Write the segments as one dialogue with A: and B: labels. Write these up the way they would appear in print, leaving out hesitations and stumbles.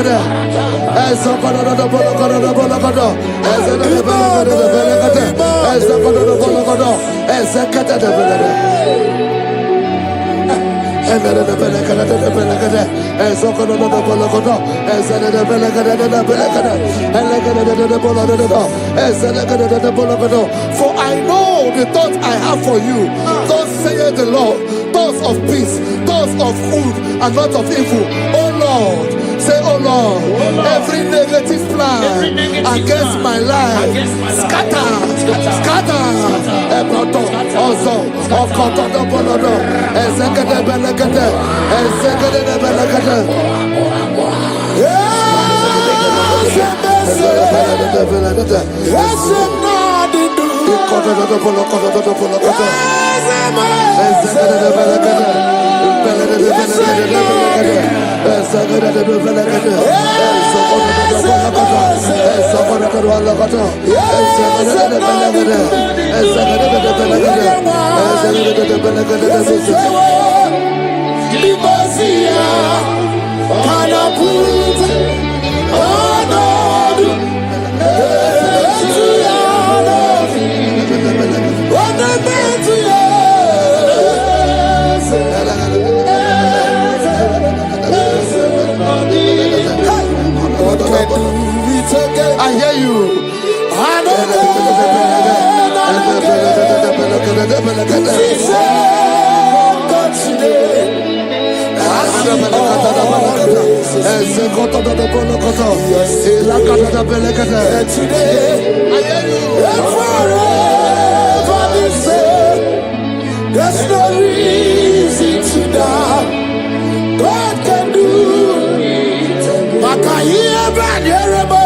A: Belagade, as a Colorado Bolagado, as a Belagade, as a Colorado Bolagado, as a Catata. And then the Belagade, as a Colorado Bolagado, as a Belagade, as a Bolagado. For I know the thoughts I have for you, thus saith the Lord, thoughts of peace, thoughts of good, and not of evil. Oh Lord, say, oh Lord, every negative plan against my life, scatter. Also, Okoto Bolodo, Ezekade Belagade, Ezekade Belagade. I hear you. There's no reason to doubt. God can do it. Makaya Banyerebo.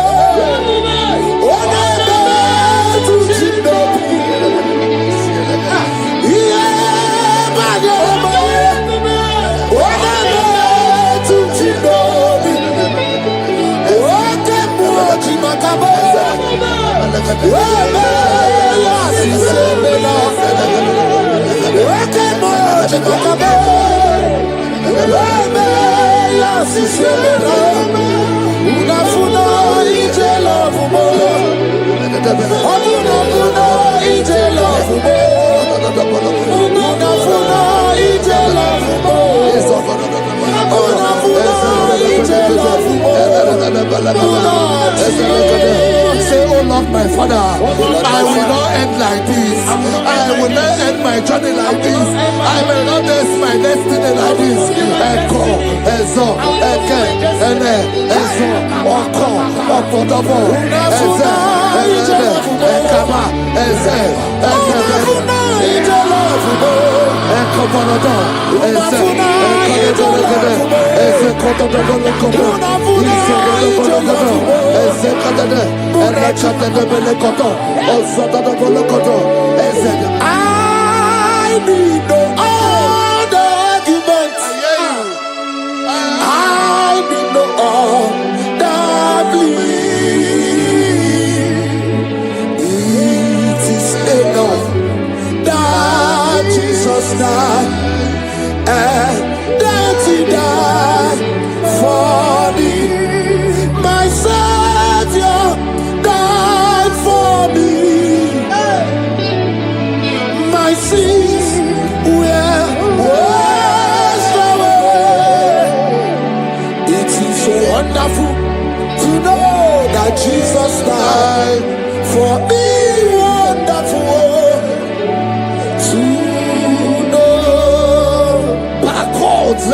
A: Say, oh Lord, my Father, I will not end like this. I will not end my journey like this. I will not end my destiny like this. Echo, Ezo, Eke, Ene, Ezo, Oko, Opotopo, Eze, Eze, Ekaba, Eze, Ekoponodo, Eze, Ekoponodo, Eze, Kotodo, Eze, Kadade, Elekatade, Belekoto, Osotodo, Bolokoto, Eze. I need no other argument. I need no other plea. It is enough that Jesus died and that He died for me. My Savior died for me. My sins were washed away. It is so wonderful to know that Jesus died for me. Wonderful to know. Backwards,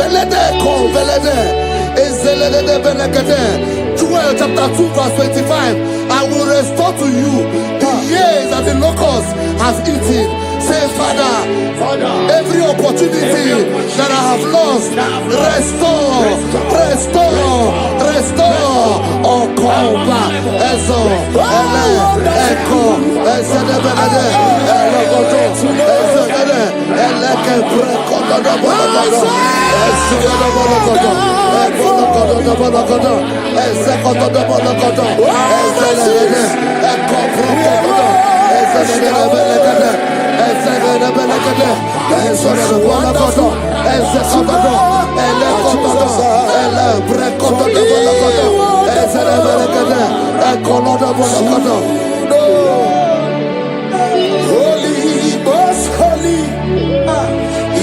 A: Joel chapter 2 verse 25. I will restore to you the years that the locusts have eaten. Say, Father, every opportunity that I have lost, restore. Oh, call back. Echo, Holy, most holy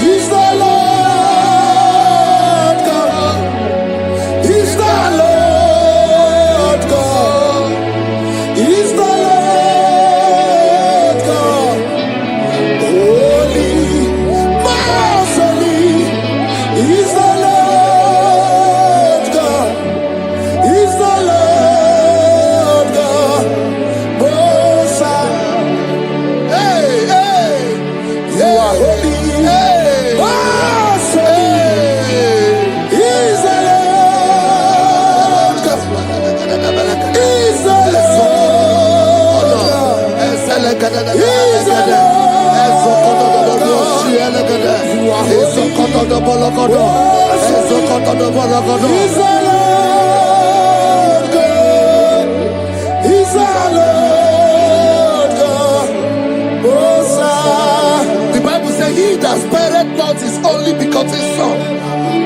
A: is the Lord God. Is the Lord God. Is the Lord God. Holy, most holy is the Lord God. Is the Lord God. Most high. Hey, hey, you are holy. Hey, most holy is the Lord God. Is the Lord God. Is the Lord God. You are holy. Is the Lord God. Is the Lord God. Most high. The Bible says, he that spareth not his only begotten son,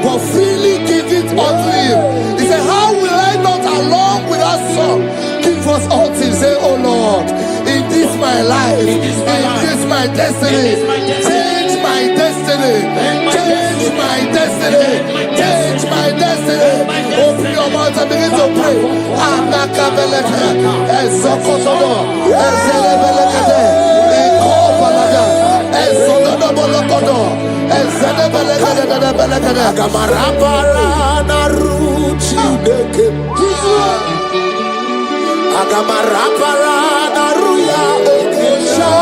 A: but freely give it unto him. He said, how will I not along with that son give us all things? Say, oh Lord, in this my life, in this my destiny, change my destiny, change my destiny, change my destiny. Open your mouth and begin to pray. Anakabeleke, Ezokotodo, Ezelebelekede, Ekopalada, Ezododobolokodo, Ezelebelekede, Agamarapara Naruchi Deke, Agamarapara Naruya Okesha,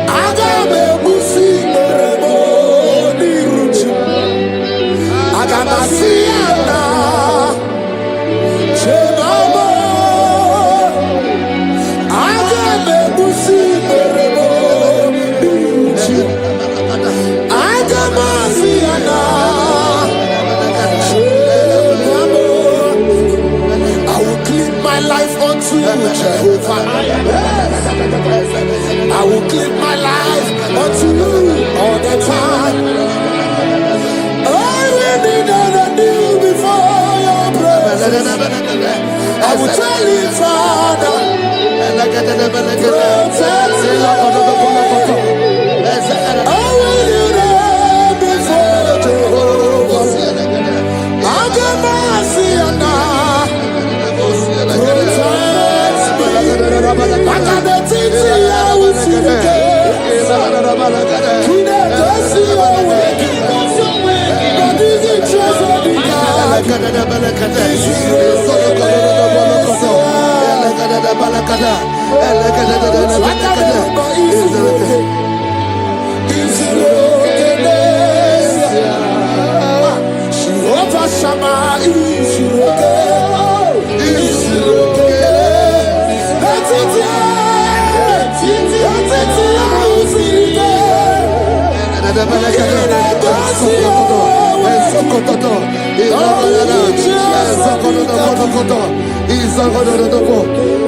A: Agame Musi Merebo Niruchi, Agamasiana. Jehovah, I will give my life unto you all the time. I will be done and you before your presence. I will tell you, Father, protect me. I will be there before Jehovah. I'll get mercy on that.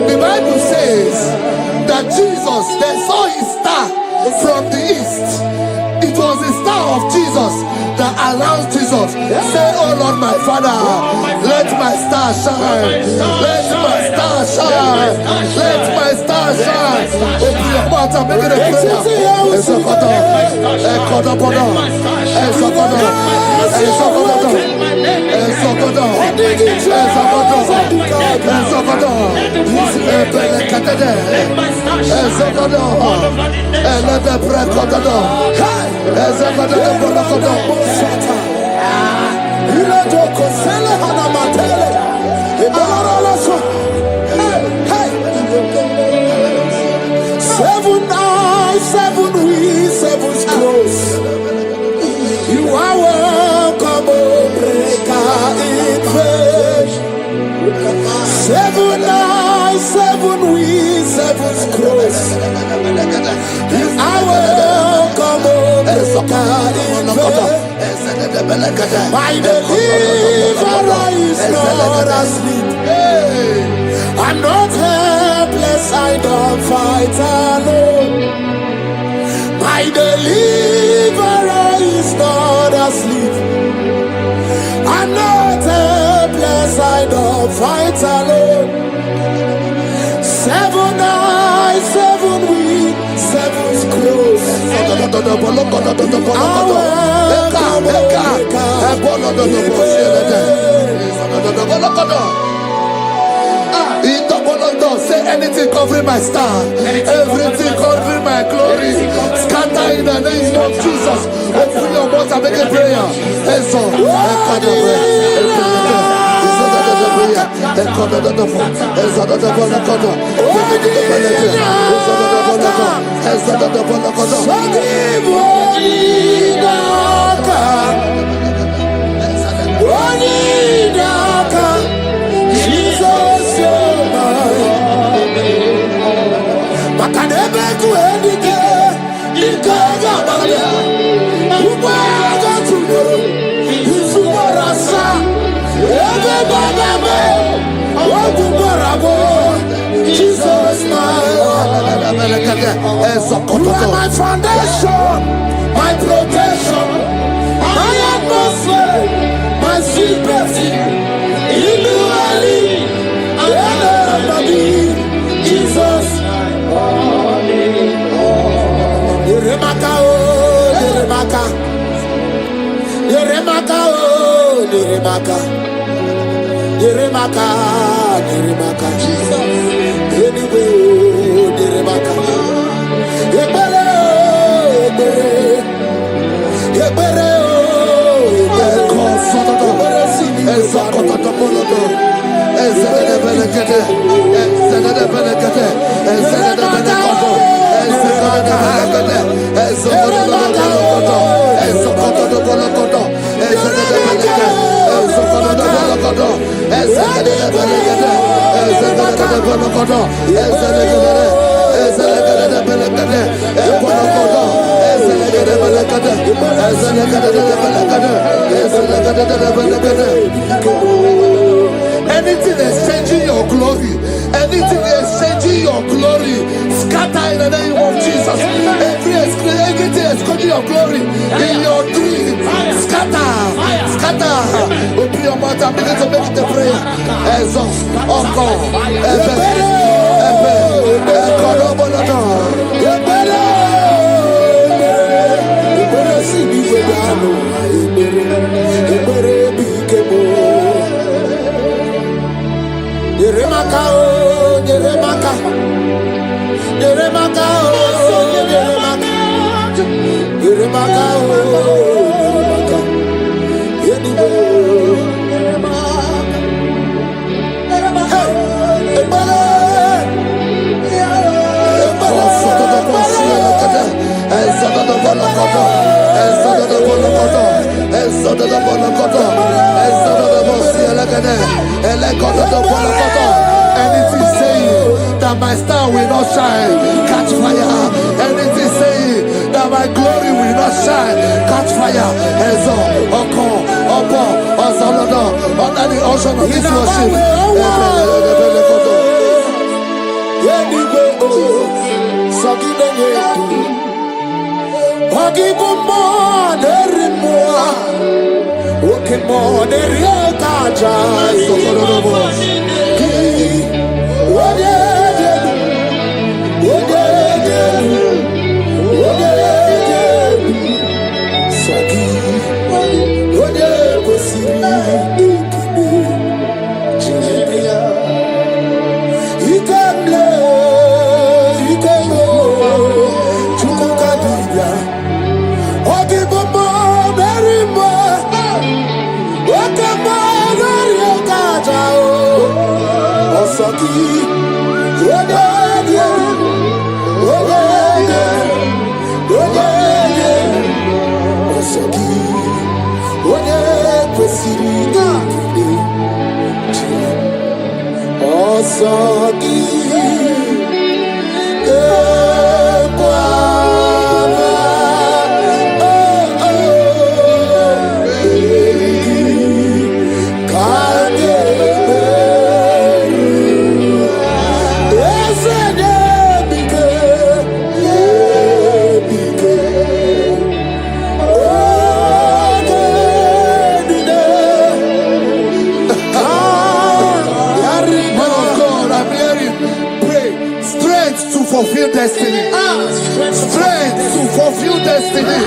A: The Bible says that Jesus, they saw his star from the east. It was the star of Jesus that announced Jesus. Say, oh Lord, my Father, let my star shine. Let my star shine. Let my star shine. Open your mouth and make it a prayer. Seven eyes, seven wings, seven scrolls. You are welcome, O breaker in faith. Seven eyes, seven wings, seven scrolls. You are welcome, O breaker in faith. My deliverer is not asleep. I'm not helpless, I don't fight alone. My deliverer is not asleep. I'm not helpless, I don't fight alone.
B: recognize 7 weeks, 7 scrolls.
A: Say anything covering my star, everything covering my glory, scatter in the name of Jesus. Open your mouth and make a prayer.
B: Jesus, you are my foundation, my protection, my atmosphere, my secret. In you I live, I believe. Jesus, Yeremaka, oh, Yeremaka, Yeremaka, oh, Yeremaka, Yeremaka, Yeremaka, Jesus, anyway, oh, Yeremaka, Yebere, Yebere, Yebere, oh, Yebere,
A: anything exchanging your glory, anything exchanging your glory, scatter in the name of Jesus. Everything exchanging your glory in your dream, scatter, scatter. Open your mouth and begin to make the prayer.
B: Yeremaka, oh, Yeremaka, Yeremaka, oh, Yeremaka, Yeremaka, oh, Yeremaka,
A: anything saying that my star will not shine, catch fire. Anything saying that my glory will not shine, catch fire. Under the ocean of this worship. fulfill destiny. Strength to fulfill destiny.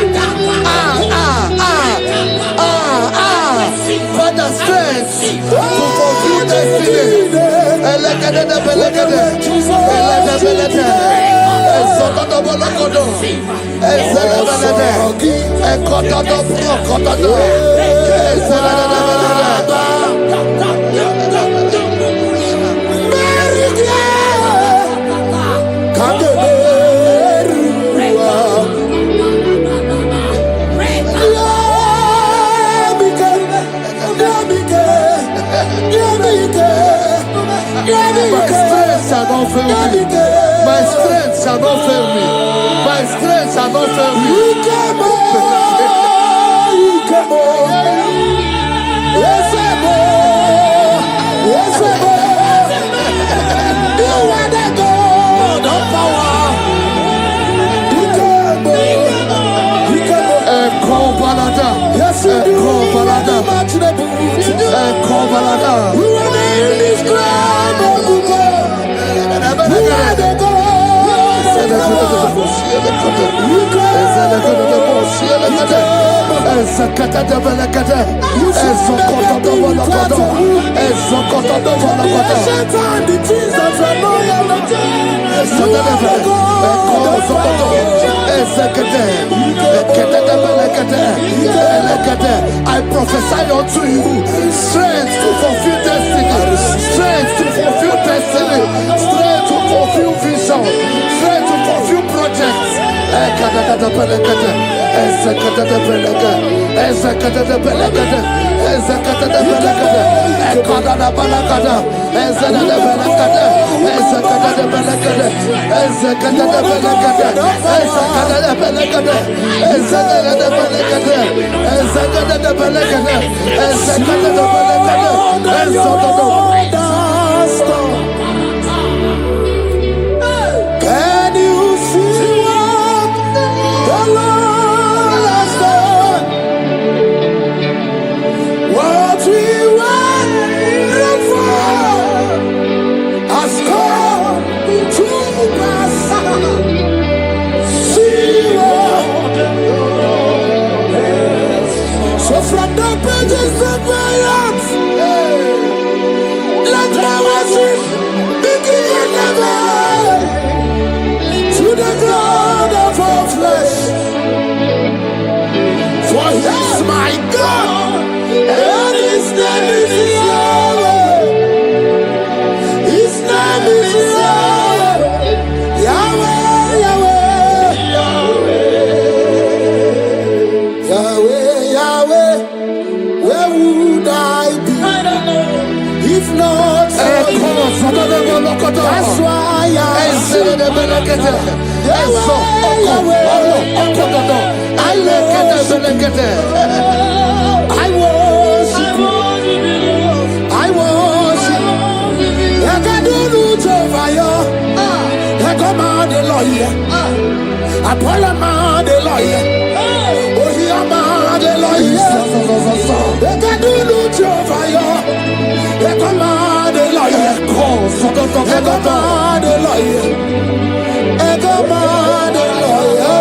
A: Father, strength to fulfill destiny. My strength shall not fail me. My strength shall not fail me. My strength shall not fail me.
B: You are the God of power. Yes, you do. You are the indescribable God. You are the God.
A: I prophesy unto you strength to fulfill destiny, strength to fulfill destiny, strength to fulfill vision, strength to fulfill projects.
B: Can you see what the Lord has done? What we waited for has come to pass. See what. So from the pages of my heart, let my worship begin never. To the God of all flesh, for He is my God, and His name is Yahweh. His name is Yahweh, Yahweh, Yahweh, Yahweh, Yahweh. Where would I be if not for You? That's why I sing. I worship You. I worship You. I can do no over I come on the lawyer. I pull a man the lawyer. Oh, he am the lawyer. I can do no over I come on the lawyer. I come on the lawyer. I come on the lawyer.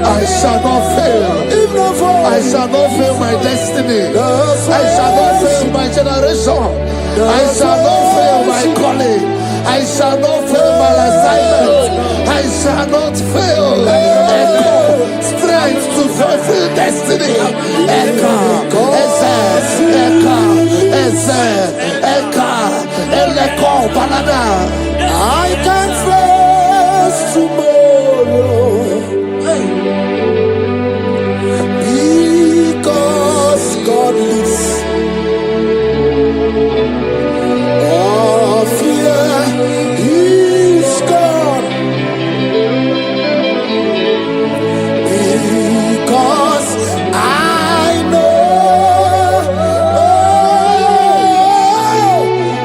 A: I shall not fail. I shall not fail my destiny. I shall not fail my generation. I shall not fail my calling. I shall not fail my assignment. I shall not fail. Echo, strength to fulfill destiny. Echo, Echo, Balada.
B: I can face tomorrow because God lives. All fear is gone because I know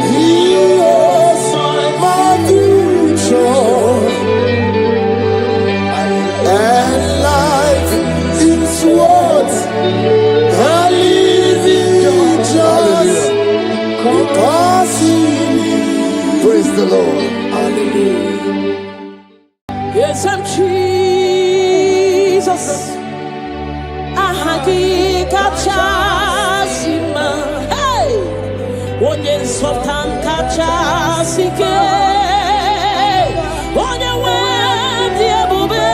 B: He was my chasima. Hey, onye sultan kachasike. Onye wendi ebube.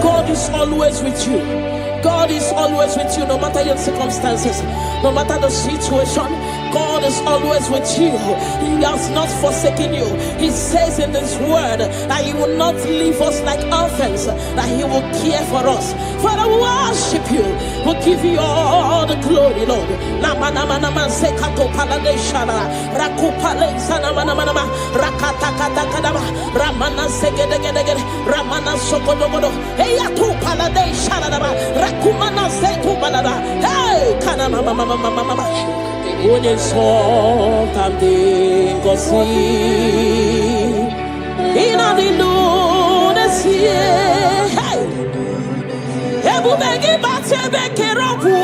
B: God is always with you. God is always with you, no matter your circumstances, no matter the situation. God is always with you. He has not forsaken you. He says in this word that He will not leave us like orphans, that He will care for us. Father, we worship you. We'll give you all the glory, Lord. Onye sultan dingosi ina Indonesia. Hey, ebube gị batebe kerobu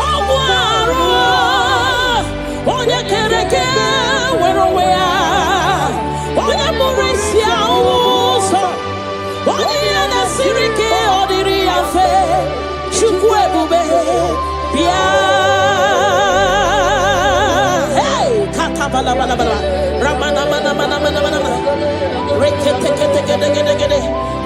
B: ọgwụarụ onye kereke were onwe ya, onye mụrụ isi ụzọ, onye ihe na-esiri ike ọ dịrị ya mfe. Chukwu ebube bịa. Bala bala bala ramana mana mana mana mana rekete kete kete kete kete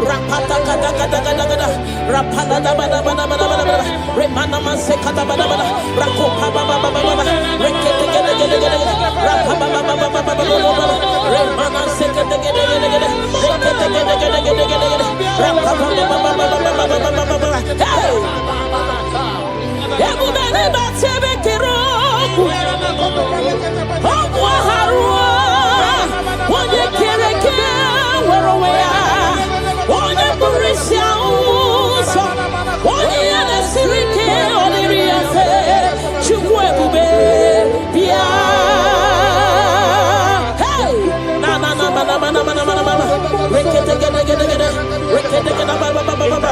B: rapata kata kata kata kata rapala da bala bala bala bala remana manse kata bala bala rakopa baba baba baba rekete kete kete kete rapapa baba baba baba remana se kete kete kete kete rekete kete kete kete kete rapapa baba baba baba baba baba hey ebu bene batebe kero onye kereke were onwe ya, onye bụrụ isi ụzọ, onye ya na-esiri ike ọ dịrị ya mfe. Chukwu ebube bịa. Hey, na na na na na na na na na na rekete gede gede gede rekete gede ba ba ba ba ba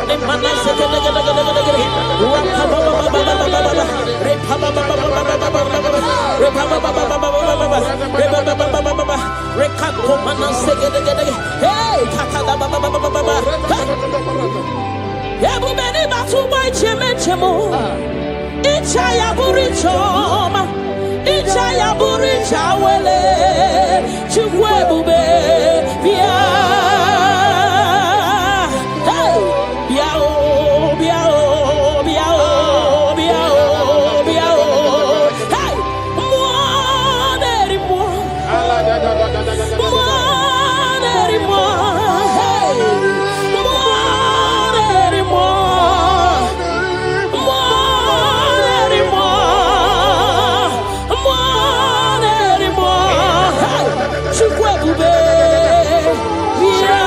B: ne mana se gede gede gede gede rapa ba ba ba ba ba ba ba repa ba ba ba ba ba ba ba repa ba ba ba ba ba ba repa ba ba ba ba ba rekato mana se gede gede hey kata da ba ba ba ba ba ebu beni batu boy cheme chemo icha ya buri choma icha ya buri chawele chukwu ebube bịa. Hey bịa o bịa o bịa o bịa o bịa o hey mmụọ na-eri mmụọ mmụọ na-eri mmụọ hey mmụọ na-eri mmụọ mmụọ na-eri mmụọ mmụọ na-eri mmụọ hey Chukwu ebube bịa.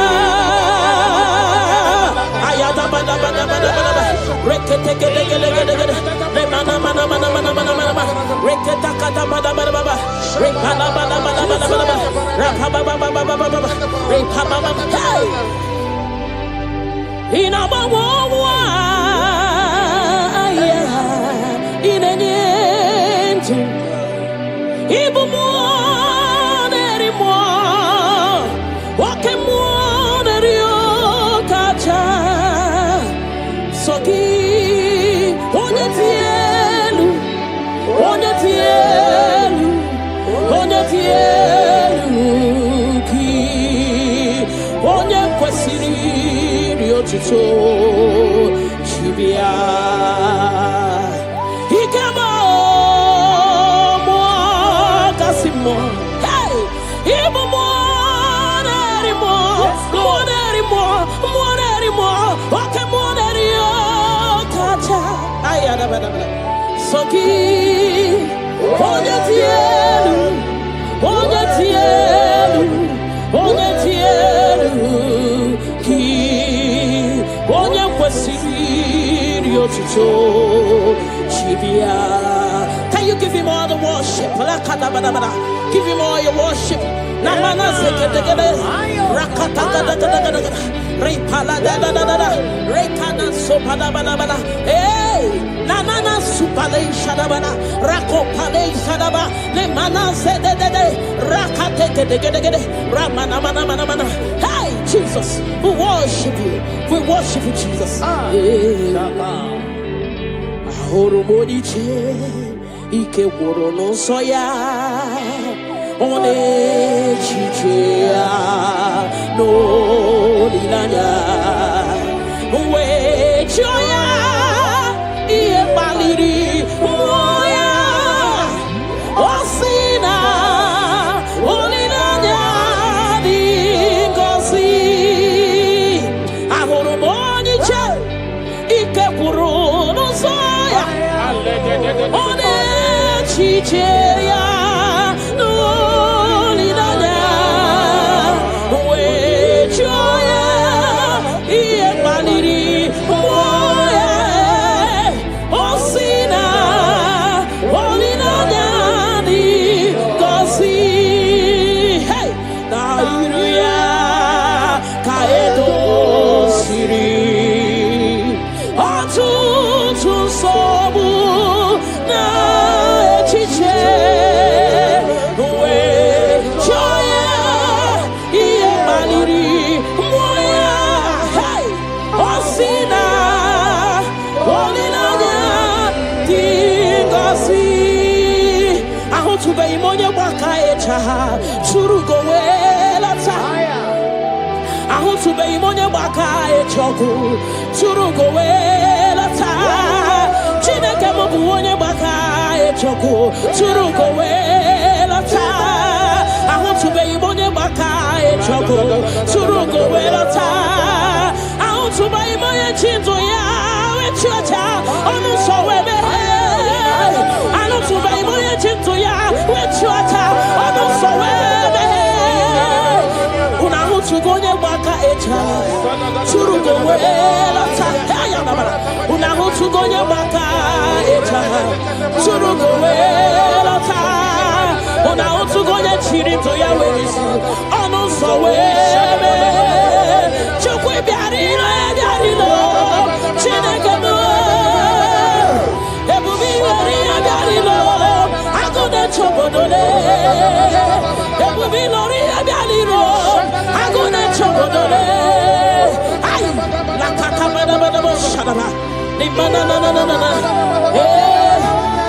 B: Ayada bada bada bada bada rekete gede gede gede gede remana mana mana mana mana mana reketa kata bada bada bada rekana bada bada bada bada rapa baba baba baba baba repa baba hey ina bawa ya ina nyentu ibu mo neri mo wake mo neri okacha soki onye tielu onye tielu onye tielu otito chibia ikemo mo kasimo hey ibo mo nerimo okay mo nerio kacha ayada bada soki onye tielu ki onye kwesiri otito chibia. Can you give him all the worship? Give him all your worship. Namana sekedegede rakata gada repala da rekana sopada bala hey namana supale shadabana rakopale shadaba le mana sedede rakate gedegede ramana mana hey Jesus, we worship you Jesus. Ahoro moniche ike woro no soya one chichea no linanya we choya iye baliri moya osina olinanya dingosi ahoro moniche ike woro no soya one chichea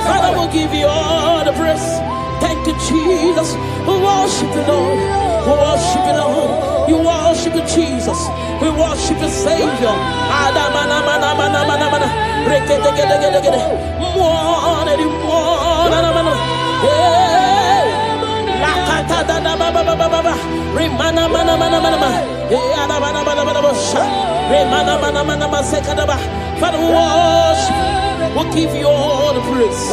B: Father, we'll give you all the praise. Thank you, Jesus. We worship you, Lord. We worship you, Lord. You worship you, Jesus. We worship you, Savior. Father, we worship. We'll give you all the praise.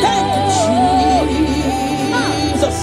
B: Thank you, Jesus.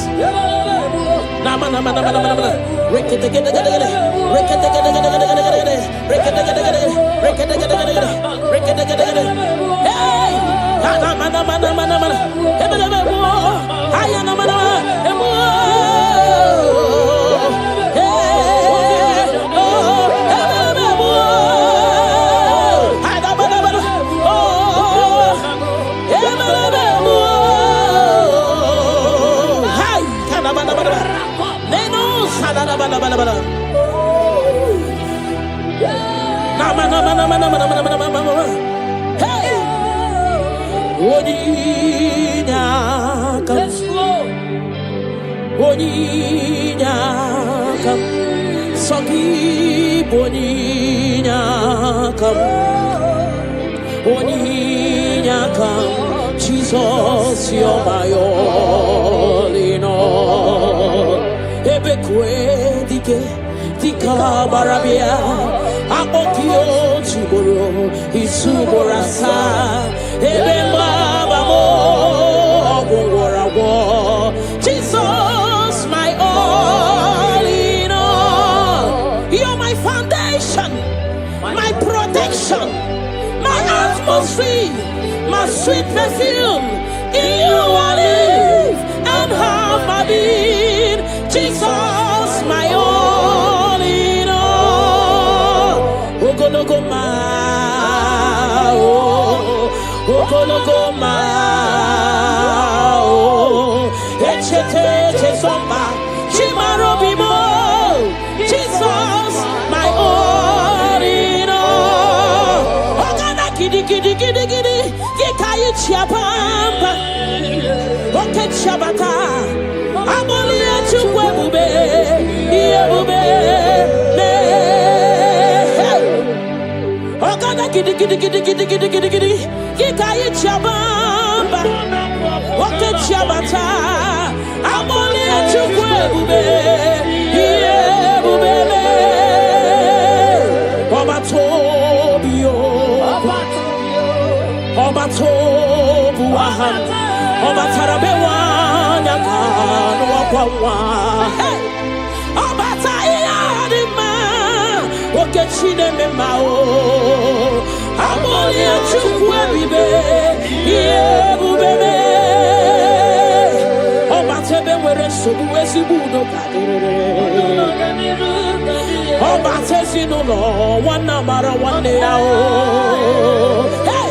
B: Oninyakam, Oninyakam, Soki Boninyakam, Oninyakam, Jesus, you're my all in all. Ebekwe dike, dika barabia, akokio chiboro, isuborasa, ebemba bamo, ogorawo. Jesus, my all in all. You're my foundation, my protection, my atmosphere, my sweet perfume. In you I live and have my being. Jesus, my all in all. Ogologoma, oh, Ogologoma, oh, Echete Chesomba, Chimarobimo. Jesus, my all in all. Ogana kidi kidi kidi kidi, Gikayi Chiapamba, Oke Chabata. Amolia chukwe bube, Ogana kidi kidi kidi kidi kidi kidi kidi, Gikayi Chabamba, Oke Chabata. Amolia chukwe bube, Obatobio, Obatobuahan, Obatarabewa. Hey, Obatayadima, Okechine Memao, Amolia Chukwebibe, Yebubebe, Obatebe were Subuesi Budo, Obatesino, one number one day. Hey,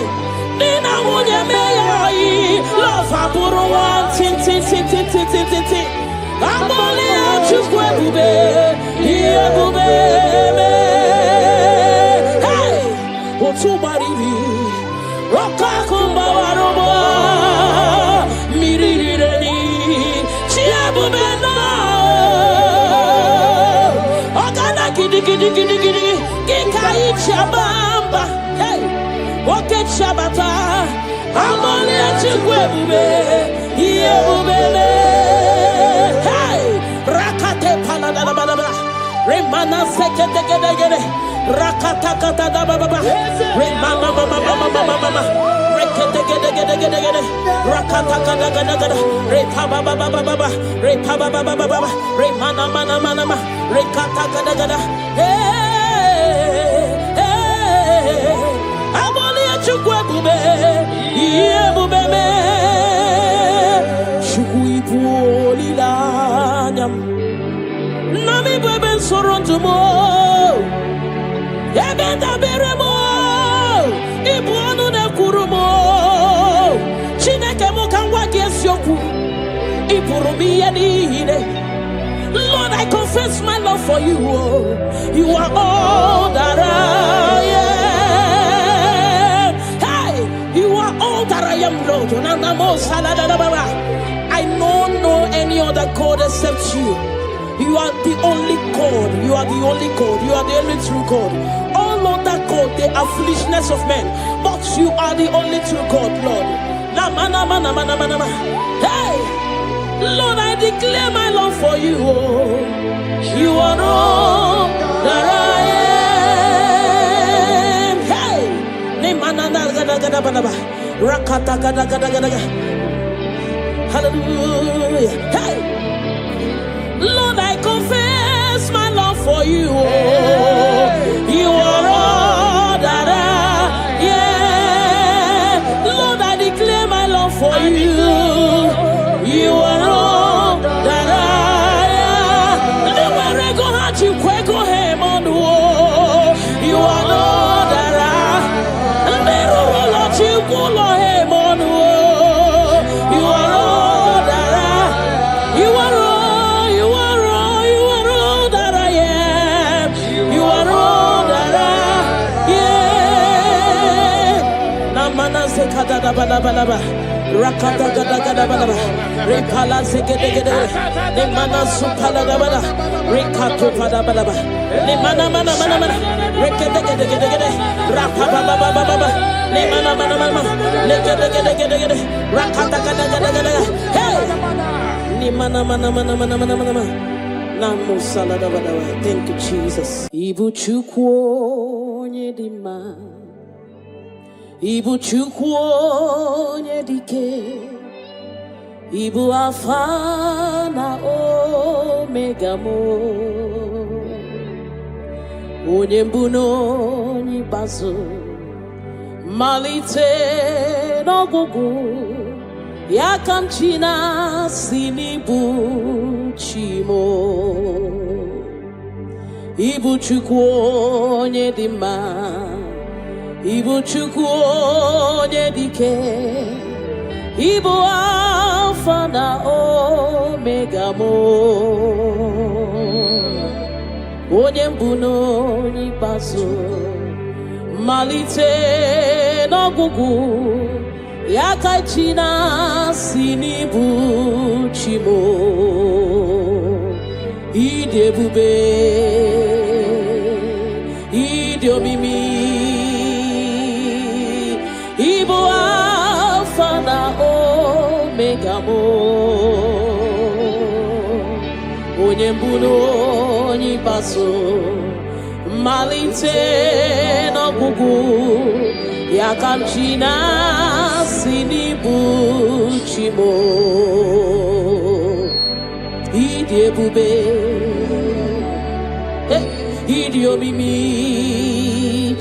B: Nina Munya May, love Aburo one, tin. I'm only out to Bube, here, Bube. Hey, what's your body? Rockakumba, Miri, Chiabubena. Ogana Giddy, Gikai Chabamba. Hey, what get Shabata? I'm only at you, Bube, here, Bube. Rakate panadababa, Remana sekete, Rakata baba, Remana baba, Rekete, Rakata Repaba baba, Remana mana, Rekata, hey, I'm only at you, Bube, yeah, Bube. Nami beben sorontumo, ebenda beremo, ibuanu ne kurumo, chineke mo kangwa gesyoku, ipurumi yedine. Lord, I confess my love for you. You are all that I am. Hey, you are all that I am, Lord. I don't know any other God except you. You are the only God. You are the only God. You are the only true God. All other God, they are foolishness of men. But you are the only true God, Lord. Hey, Lord, I declare my love for you. You are all that I am. Hey, hallelujah. Hey, Lord, I confess my love for you. You are all that I am. Lord, I declare my love for you. You are all that I am. You are all that I am. You are all that I am. You are all that I am. bada bada bada bada. Rakata gada gada bada bada. Rekala segede gede. Ne mana supala gada bada. Rekato bada bada bada. Ne mana mana mana mana. Rekete gede gede gede. Rapa baba baba baba. Ne mana mana mana. Ne gede gede gede gede. Rakata gada gada gada. Hey. Ne mana mana mana mana mana mana. Namo salada bada bada. Thank you, Jesus. Ibu chukwo nyedima. Ibu chukwu onye dike, Ibu Alfa na Omega mo, onye mbụ na onye ikpeazụ, malite n'ọgwụgwụ, ya ka m ji na-asị n'ịbụ chi mo. Ibu chukwu onye dị mma, Ibu chukwu onye dike, Ibu Alfa na Omega mo, onye mbụ na onye ikpeazụ, malite n'ọgwụgwụ, ya ka chi na-asị n'ịbụ chi mo. Ịdị ebube, ịdị omimi, Ibu Alfa na Omega mo, onye mbụ na onye ikpeazụ, malite n'ọgwụgwụ, ya ka m ji na-asị n'ịbụ chi mo. Ịdị ebube, ịdị omimi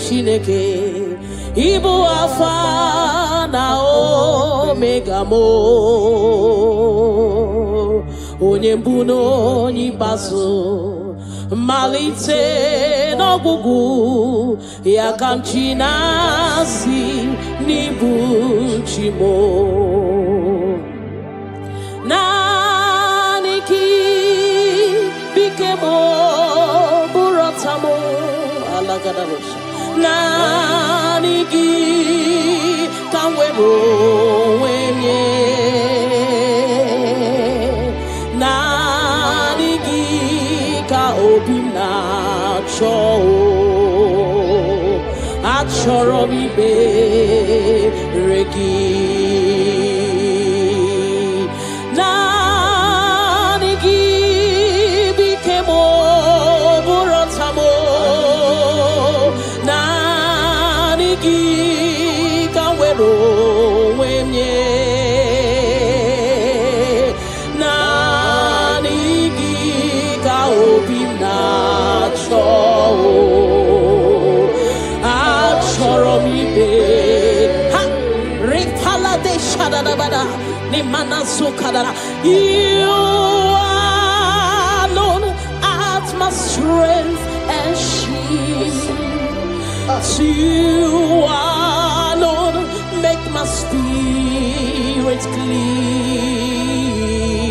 B: Chineke, Ibu Alfa na Omega mo, onye mbụ na onye ikpeazụ, malite n'ọgwụgwụ, ya ka m ji na-asị n'ịbụ chi mo. Naanị gị bike mo, bụrụ ọta mo, alagadabosha. Naanị gị ka m were onwe nye, naanị gị ka obi m na-achọ, achọrọ m ikpere gị. Naanị gị bike m, bụrụ ọta m, naanị gị ka m were onwe m nye, naanị gị ka obi m na-achọ, achọrọ m ibe ha. Ripala de shadadabada, ni mana sukadara. You alone art my strength and shield. You alone make my spirit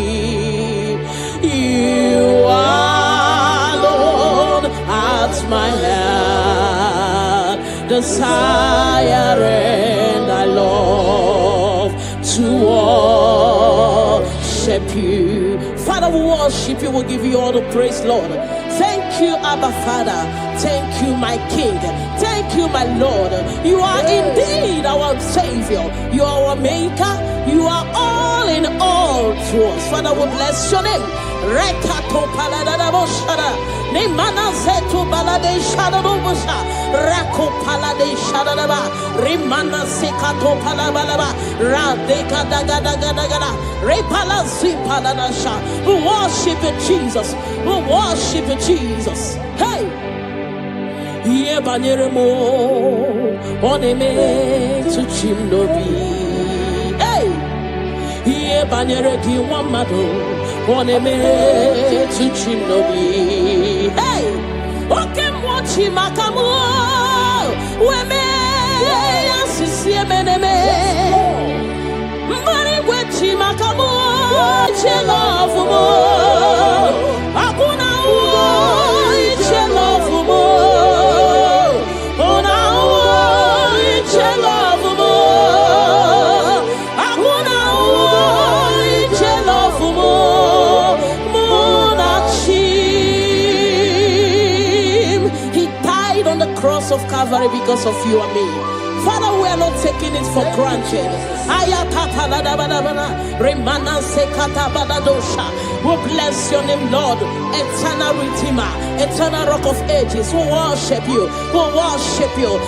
B: clean. You alone art my heart desire, and I love to worship you. Father, we worship you, we give you all the praise, Lord. Thank you, Abba Father. Thank you, my King. Thank you, my Lord. You are indeed our Savior. You are our Maker. You are all in all to us. Father, we bless your name. Rekato paladadaboshara. Nemana zeto balade shadadobosha. Rako palade shadadaba. Remana sekato palabalaba. Radeka dagadagada. Repala zipaladasha. We worship you, Jesus. We worship you, Jesus. Hey! Iye banyere mo, oneme tu chimnobi. Hey! Iye banyere ki wamado, oneme tu chimnobi. Hey! Oke mwachi makamu, weme asisi emeneme. Mbari wechi makamu, chelofu mo. Akuna uo, chelofu mo. Ona uo, chelofu mo.
C: cross of Calvary because of you and me. Father, we are not taking it for granted. We bless your name, Lord. Eternal Redeemer, eternal Rock of Ages. We worship you. We worship you.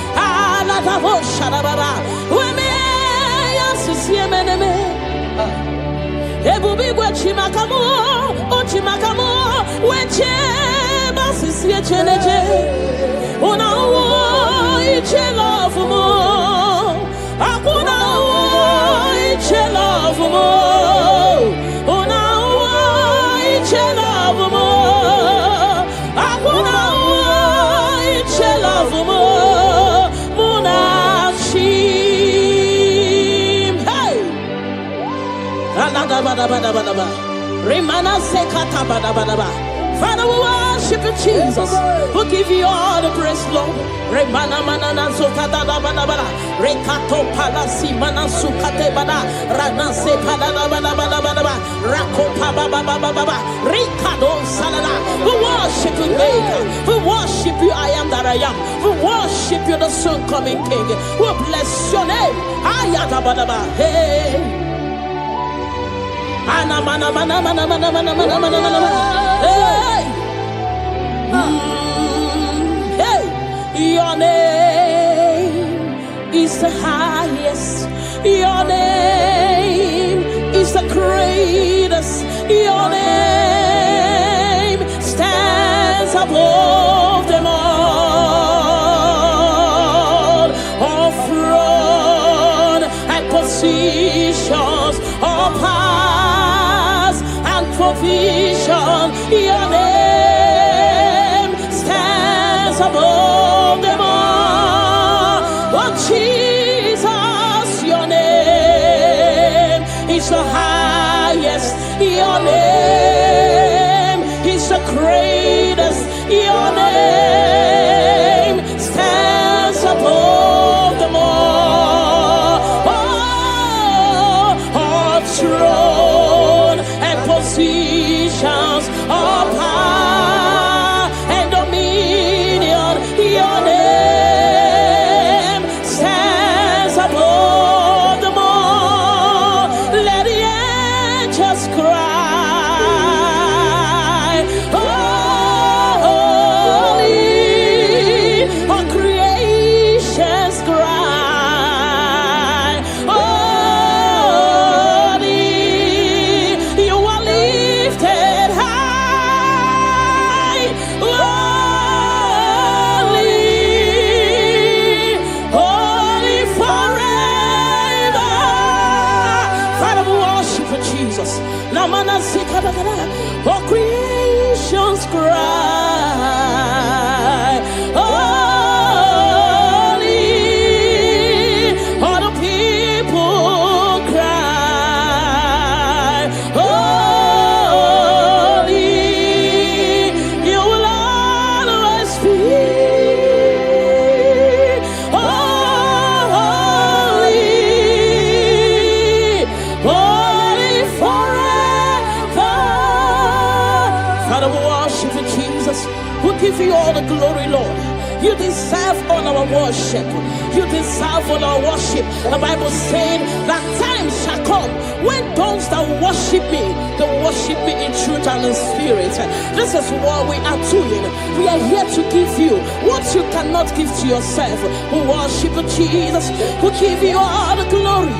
C: Father, we worship you, Jesus. We give you all the praise, Lord. Remana manana zokata da bada bada. Rekato palasi mana sukate bada. Rana se bada bada bada bada. Rako pa baba baba baba. Rikado salada. We worship you, Maker. We worship you, I am that I am. We worship you, the soon coming King. We bless your name. Ayata bada bada. Hey. Ana mana mana mana mana mana mana mana mana. Hey. Hey. Your name is the highest. Your name is the greatest. Your name stands above them all. All throne and positions, all powers and provision. Your name stands above them all. Oh Jesus, your name is the highest. Your name is the greatest. Your name stands above them all. Oh, all throne and positions, all power and dominion. Your name stands above them all. Let the angels cry, holy. All creations cry, holy. You are lifted high, holy, holy forever. Father, we worship you, Jesus. Namana sikadakada. All creations cry, holy. All the people cry, holy. You will always be holy, holy forever. Father, we worship you, Jesus. We give you all the glory, Lord. You deserve all our worship. You deserve all our worship. The Bible said that time shall come when those that worship me, they worship me in truth and in spirit. This is what we are doing. We are here to give you what you cannot give to yourself. We worship you, Jesus. We give you all the glory.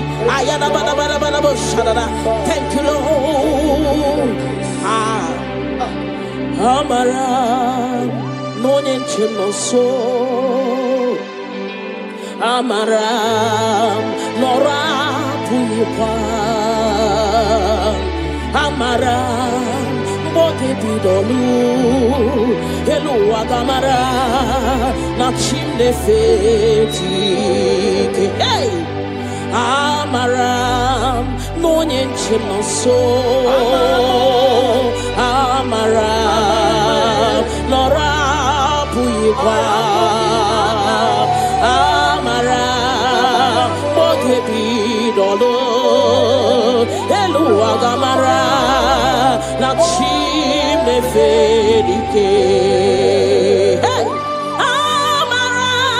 C: Thank you, Lord. Amara no nyenchino so. Amara nora puyipa. Amara mbote bidolu. Elu agamara na chimne feti. Hey. Amaram no nyenchino so. Amaram nora puyipa. Amaram bote bidolo. Elu agamara na chimne fedike. Hey! Amaram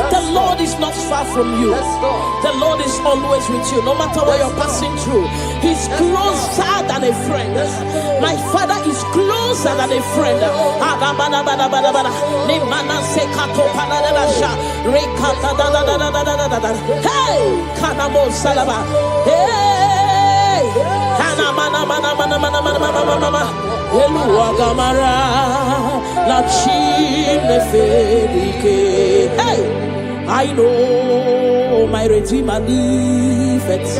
C: The Lord is not far from you. The Lord is always with you, no matter what you're passing through. He's closer than a friend. My Father is closer than a friend. Hey, Kanamo Salaba. Hey, Kanamana mana mana mana mana mana mana. Elua Gamara, La Chine Fedike. Hey, I know my Redeemer liveth.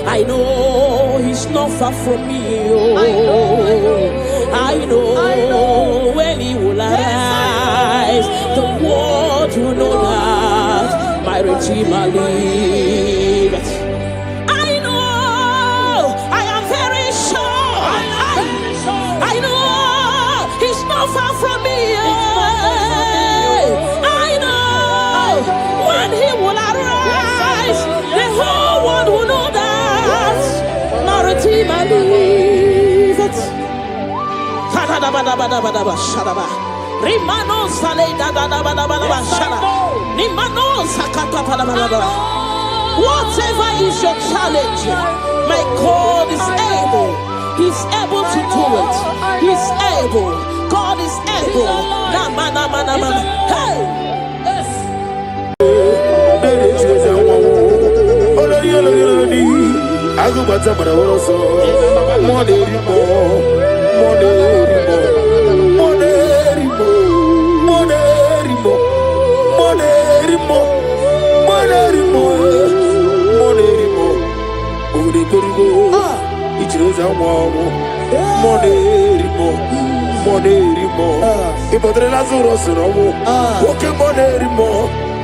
C: I know He's not far from me. Oh, I know when He will arise, the world will know that my Redeemer liveth. I know, I am very sure. I know He's not far from me. I know when He will arise, the whole world will know that my Redeemer liveth. Rimano sale da da da da da da shara. Rimano sakata pa da da da. Whatever is your challenge, my God is able. He's able to do it. He's able. God is able. Na mana mana mana. Hey.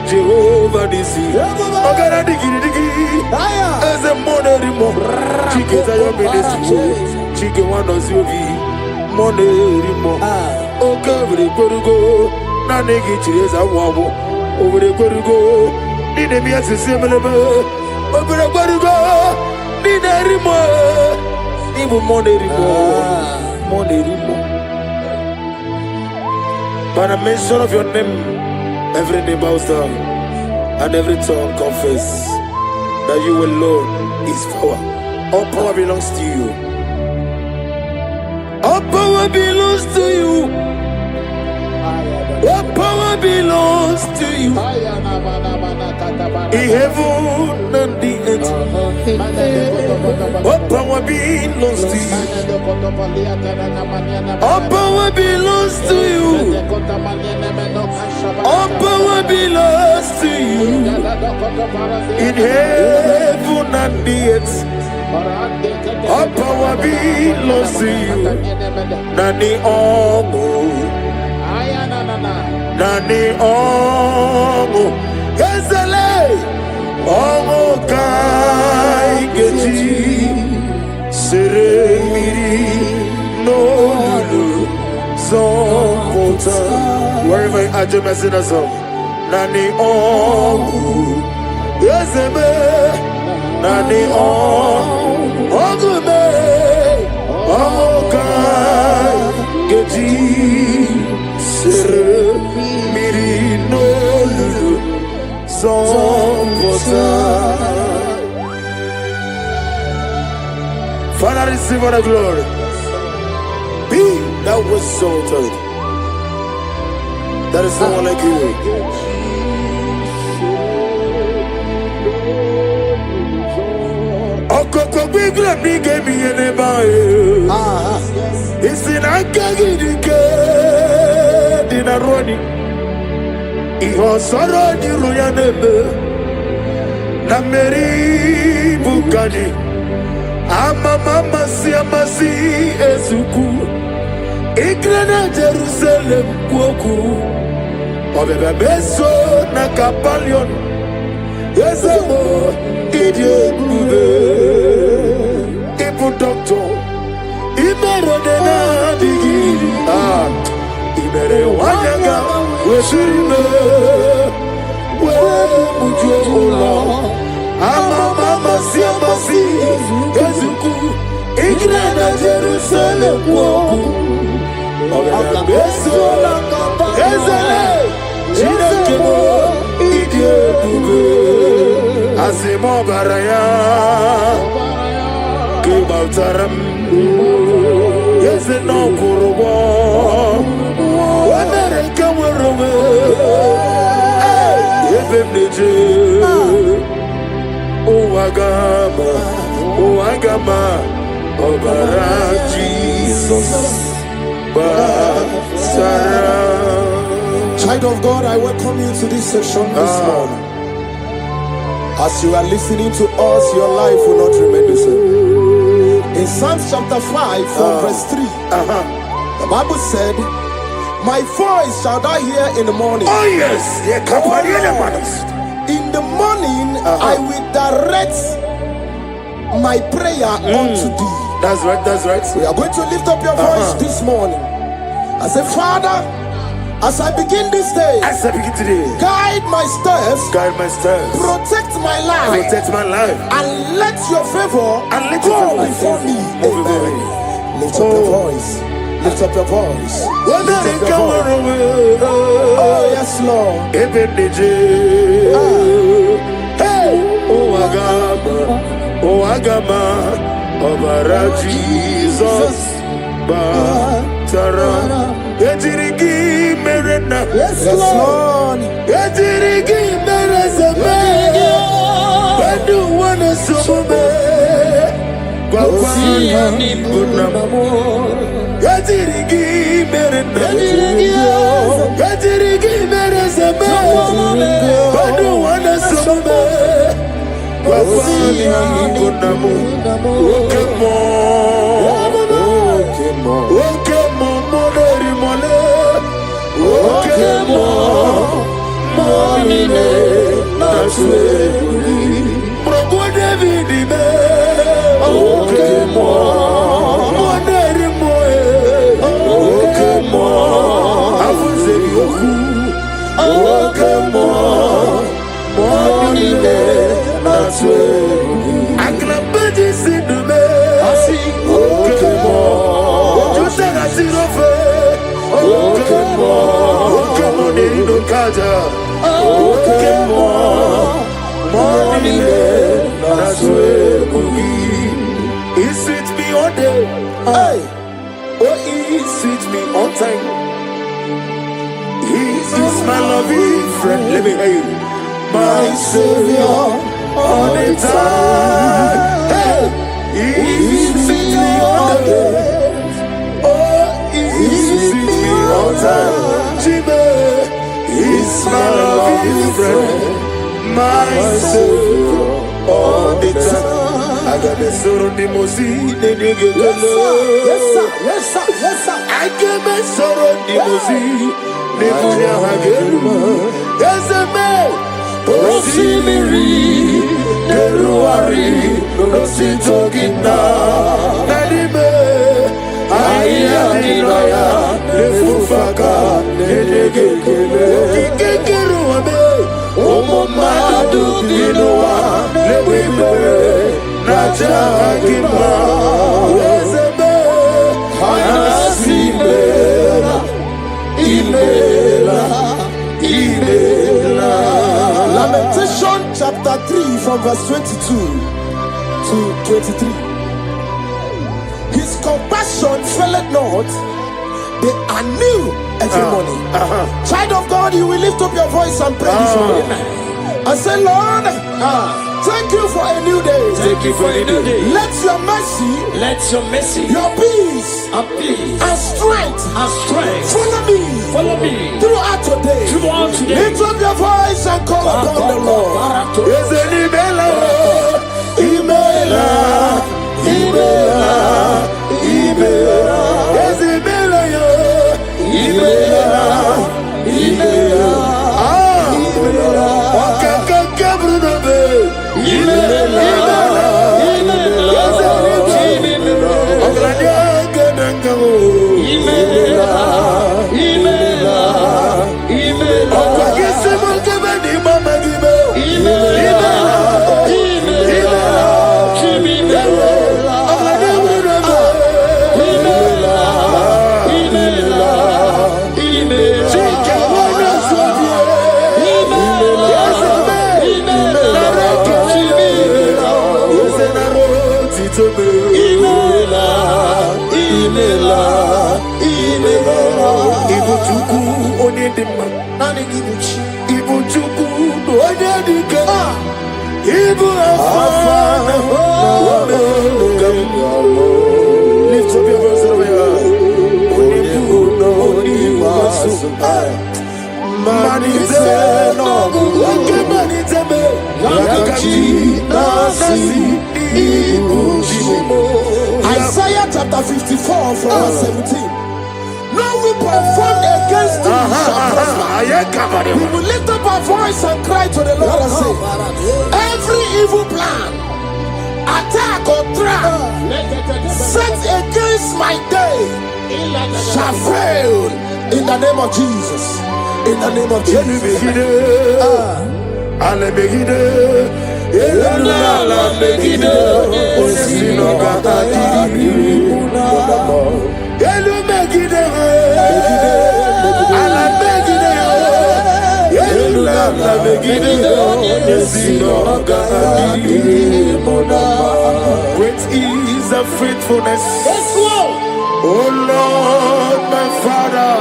B: Jehovah Nisi, Ogara digi digi, as a monerimo, Chike Zayo Ministry, Chike Wanos Yovi, Monerimo, Okavre Korugo, Nanegi Chireza Wabo, over the Korugo, Nidemia Similar, over the Korugo, Niderimo, even Monerimo. By the mention of your name, every knee bows down and every tongue confess that you alone is power. All power belongs to you. All power belongs to you. All power belongs to you. In heaven and the earth, all power belongs to you. All power belongs to you. All power belongs to you. In heaven and the earth, all power belongs to you. Nani Omo, Nani Omo, Ezele, Omo Kai Geji, Seremiri, no Lulu, Zonkota. Wherever you are, just messing us up. Nani Omo, Ezeme, Nani Omo, Ogume, Omo Kai Geji, Seremiri, no Lulu, Zonkota. Father, receive all the glory. Be thou exalted. There is no one like you. Okoko bigla bige mi eneba. Isina kagi dike dinaroni. Iho soro di royanebe. Nameri bukani. Ama mama si amasi ezuku. Igrana Jerusalem kuoku. Obebe beso na kapalion. Yesemo idie bube. Ibu doctor. Imere dena digi. Imere wanyanga. Weshirime. We mujo ola. Ama mama si amasi ezuku. Igrana Jerusalem woku Agabeso Ezele Chinekemo Idie Bube Asimo Baraya Kibautaram Yezeno Kurubo Wanere Kamurume Yebemneje Uagama, Obara Jesus, Child of God, I welcome you to this session this morning. As you are listening to us, your life will not remain the same. In Psalms chapter 5, from verse 3, the Bible said, "My voice shall thou hear in the morning."
A: Oh yes,
B: in the morning, I will direct my prayer unto thee.
A: That's right, that's right.
B: We are going to lift up your voice this morning. I say, Father, as I begin this day, guide my steps, protect my life, and let your favor go before me. Amen. Lift up your voice. Lift up your voice. Lift up your voice. Oh yes, Lord.
A: Hey, oh Agama, Obara Jesus, Batara, Etirigi Merena,
B: Yes, Lord.
A: Etirigi Merezame, Bandu Wana Sume, Gwagwani Bunamo, Etirigi Merena, Etirigi Merezame, Bandu Wana Sume. Okemo, moneri mole, Okemo, monine, naswe, Progo David me, Okemo, moneri moe, Okemo, Afuzeri oku, Okemo, monine. Aklabaji sidume, Okemo, Ojutega sirofe, Okemo, Okemo nerido kaja, Okemo, monile naswe mugi. He sweet me all day, hey, oh he sweet me on time. He is my loving friend. Let me hear you, my Savior. All the time, hey, he's sweet me all day. Oh, he's sweet me all time. Jimmy, he's my loving friend, my Savior all the time. I got the soul of the Mosi, the nigga.
B: Yes, sir. Yes, sir. Yes, sir.
A: I got the soul of the Mosi, the nigga. Yes, man. Osimiri, Deruari, Rositogina, Nadime, Ayadinaya, Lefufaka, Nedegekele, Kikeruame, Omomadu Dinoa, Lewibe, Najagima, Ezebe, Anasimela, Imela, Imela.
B: Lamentation chapter 3 from verse 22 to 23. His compassion faileth not, they are new every morning. Child of God, you will lift up your voice and pray this morning. I say, Lord, thank you for a new day.
C: Thank you for a new day.
B: Let your mercy, your peace, and strength, follow me throughout today. Lift up your voice and call upon the Lord. Nidima, Nani Gibuchi, Ibu Chuku, Onyadika, Ibu Afana, lift up your voice over here. Onibu no Oniwasu, Manizeno, Manizeme, Yakachi, Nasi, Ibu Shimo. Isaiah chapter 54 from verse 17. No weapon formed against you shall prosper. We will lift up our voice and cry to the Lord and say, every evil plan, attack or trap set against my day shall fail in the name of Jesus. In the name of Jesus. Great is the faithfulness. Oh Lord, my Father,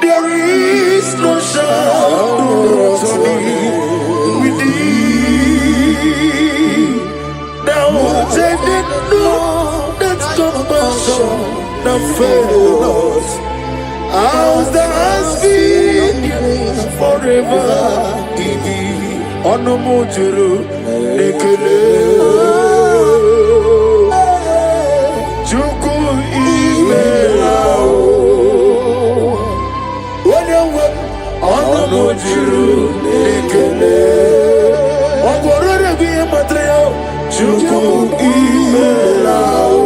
B: there is no shadow with thee. Thou changest not that compassion that fails. Ours that has been forever in thee. Onomojuru nekele Chuku imelao Onomojuru nekele Ogorore biye matreo Chuku imelao.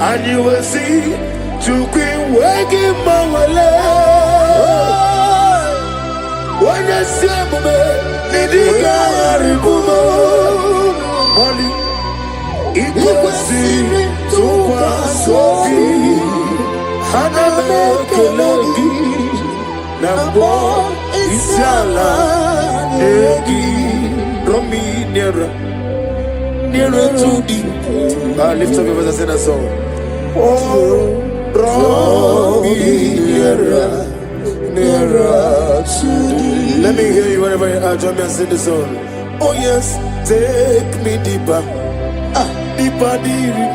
B: And you will see Chuku wegi mawale When you see me, Nidiga Ribumo, Molly, Iguasi, Tukwa Sofi, Haname Kelegi, Nambo, Isiala, Negi, Romi, Nera to thee. Lift up your voice and sing a song. Oh, draw me nearer. Let me hear you wherever you are. Join me and sing the song. Oh yes, take me deeper, deeper, deeper.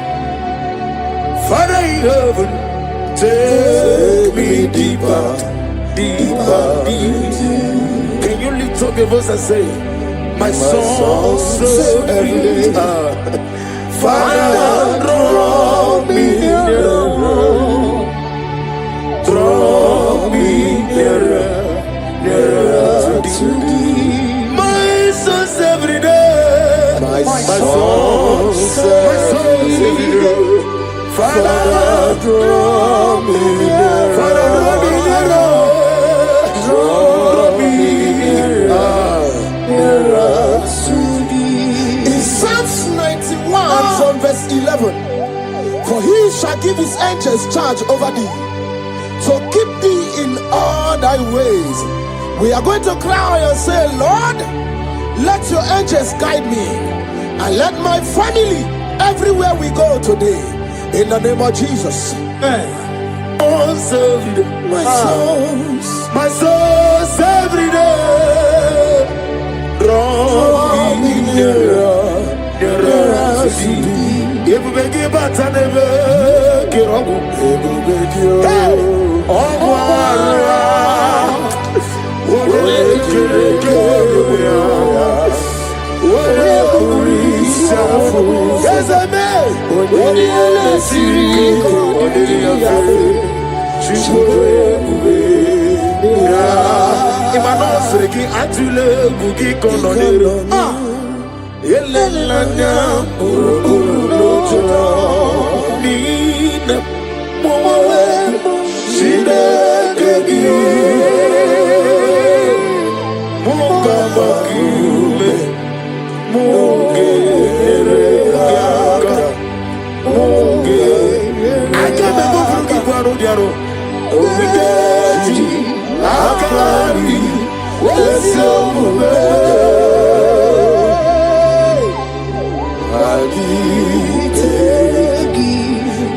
B: Father in heaven, take me deeper, deeper, deeper. Can you lift up your voice and say, my soul so every day. Father, draw me nearer. Draw me nearer, nearer to thee. My soul's every day. My soul's every day. Father, draw me nearer. Father, draw me nearer. Draw me nearer to thee. In Psalms 91 from verse 11, for he shall give his angels charge over thee, so keep thee in all thy ways. We are going to cry and say, Lord, let your angels guide me and let my family everywhere we go today. In the name of Jesus. My soul's every day. Draw me nearer, nearer to thee. If we give back and never get on,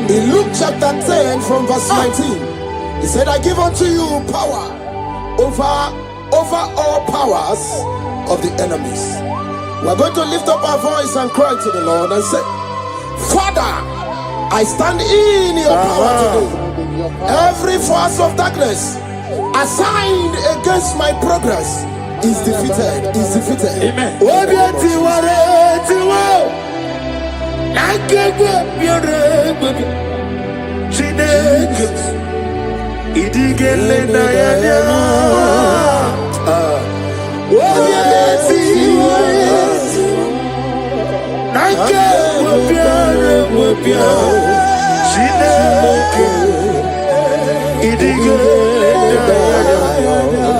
B: In Luke chapter 10 from verse 19, He said, I give unto you power over all powers of the enemies. We're going to lift up our voice and cry to the Lord and say, Father, I stand in your power today. Every force of darkness assigned against my progress is defeated. Amen.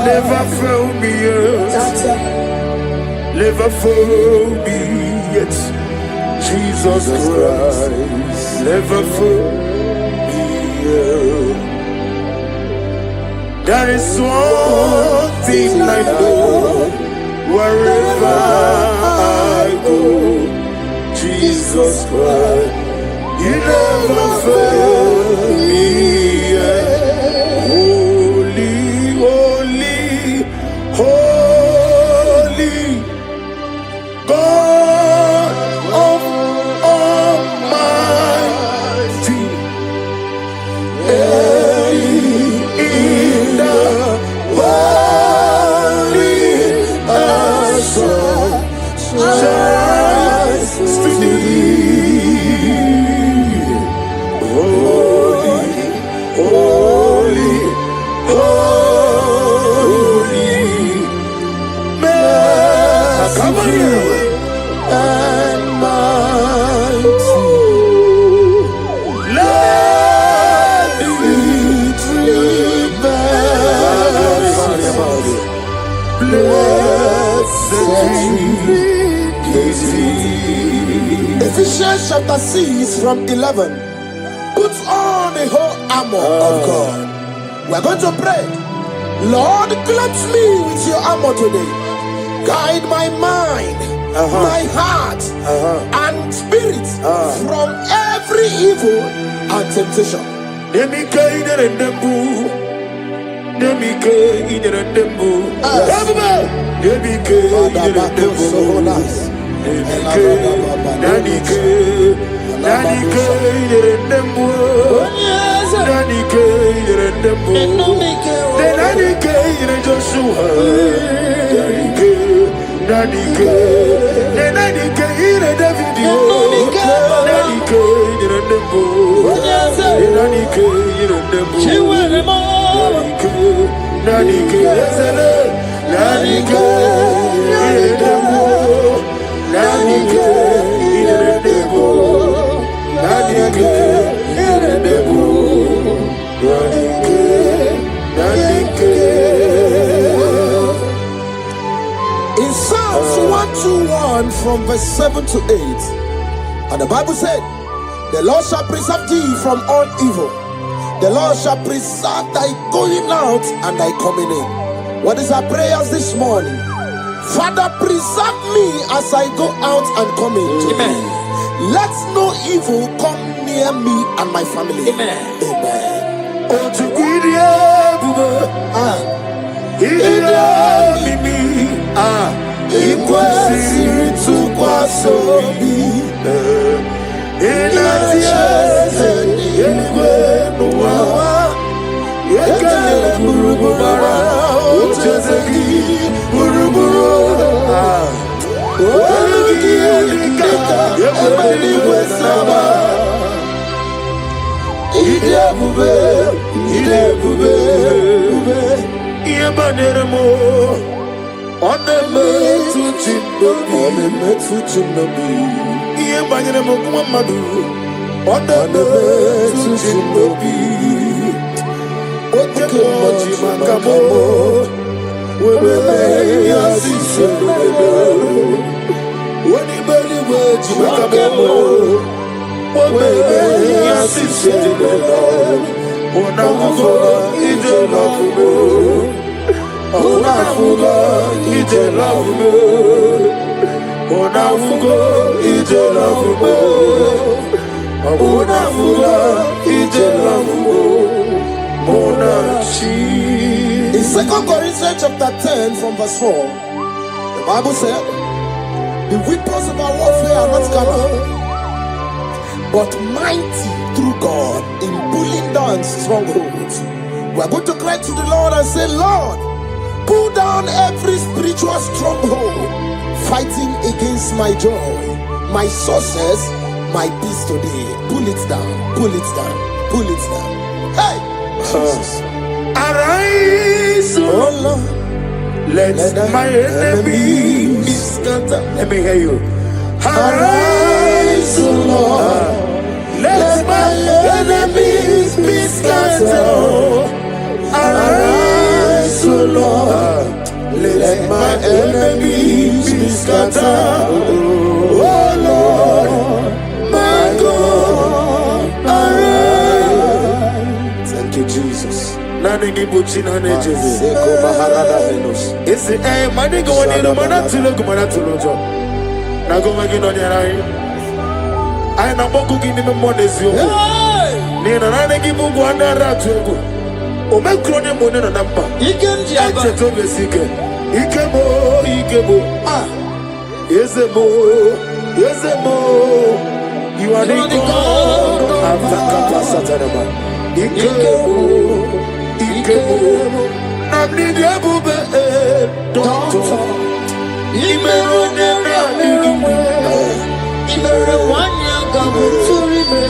A: Never fail me yet. Never fail me yet. Jesus Christ, never fail me yet. There is one thing I know, wherever I go, Jesus Christ, you never fail me yet. Holy, holy, God of Almighty, in the holy shines to thee. Holy, holy, holy, merciful and mighty. Let victory blessed.
B: Ephesians chapter 6 from 11. Put on the whole armor of God. We're going to pray. Lord, clothe me with your armor today. Guide my mind, my heart, and spirit from every evil and temptation. In Psalms 121 from verse 7 to 8, and the Bible said, the Lord shall preserve thee from all evil. The Lord shall preserve thy going out and thy coming in. What is our prayers this morning? Father, preserve me as I go out and come in today. Let no evil come near me and my family. Amen. Mona In 2 Corinthians chapter 10 from verse 4, the Bible said, the weapons of our warfare are not carnal, but mighty through God in pulling down strongholds. We are going to cry to the Lord and say, Lord, pull down every spiritual stronghold fighting against my joy, my success, my peace today. Pull it down, pull it down, pull it down. Hey! Jesus.
A: Arise,
B: Oh Lord,
A: let my enemy be scattered. Let me hear you.
B: arise, oh Lord,
A: Let my enemies be scattered.
B: arise, oh Lord, let my enemies be scattered. Oh Lord, my God, arise. Thank you, Jesus.
A: Nani gibuchi na nejeze.
B: Seko baharada venos.
A: Ese mani go ni no mana tulo jo. Na go magi no nyara. Ai na boku gini me monezi oku. Ni na nani gibu go andara tuego. O me krone mo ne na nampa.
B: Ikenji aba.
A: Eche to besike. Ikebo. Ah. Yezemo. You are the God. Avaka pasatarama. Ikebo. Namni diabube. Doctor. Imero nena nigimwe.
B: Imere wanya gabuturi me.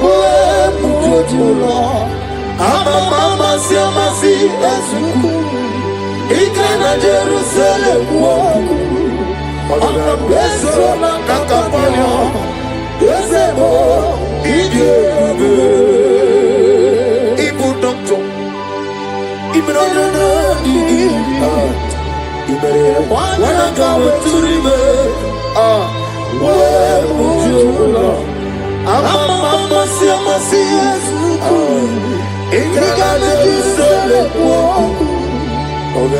B: Uwe mujojulo.
A: Mama siamasi
B: Ezuku. Ikena Jerusalem woku. Ona beso na kakapanyo. Yezebo.
A: Idiebe. Ibu doctor. Imero nena nigimwe.
B: Wanya gabuturi me. Uwe mujojulo. Mama siamasi Ezuku. Ikena Jerusalem woku.
A: What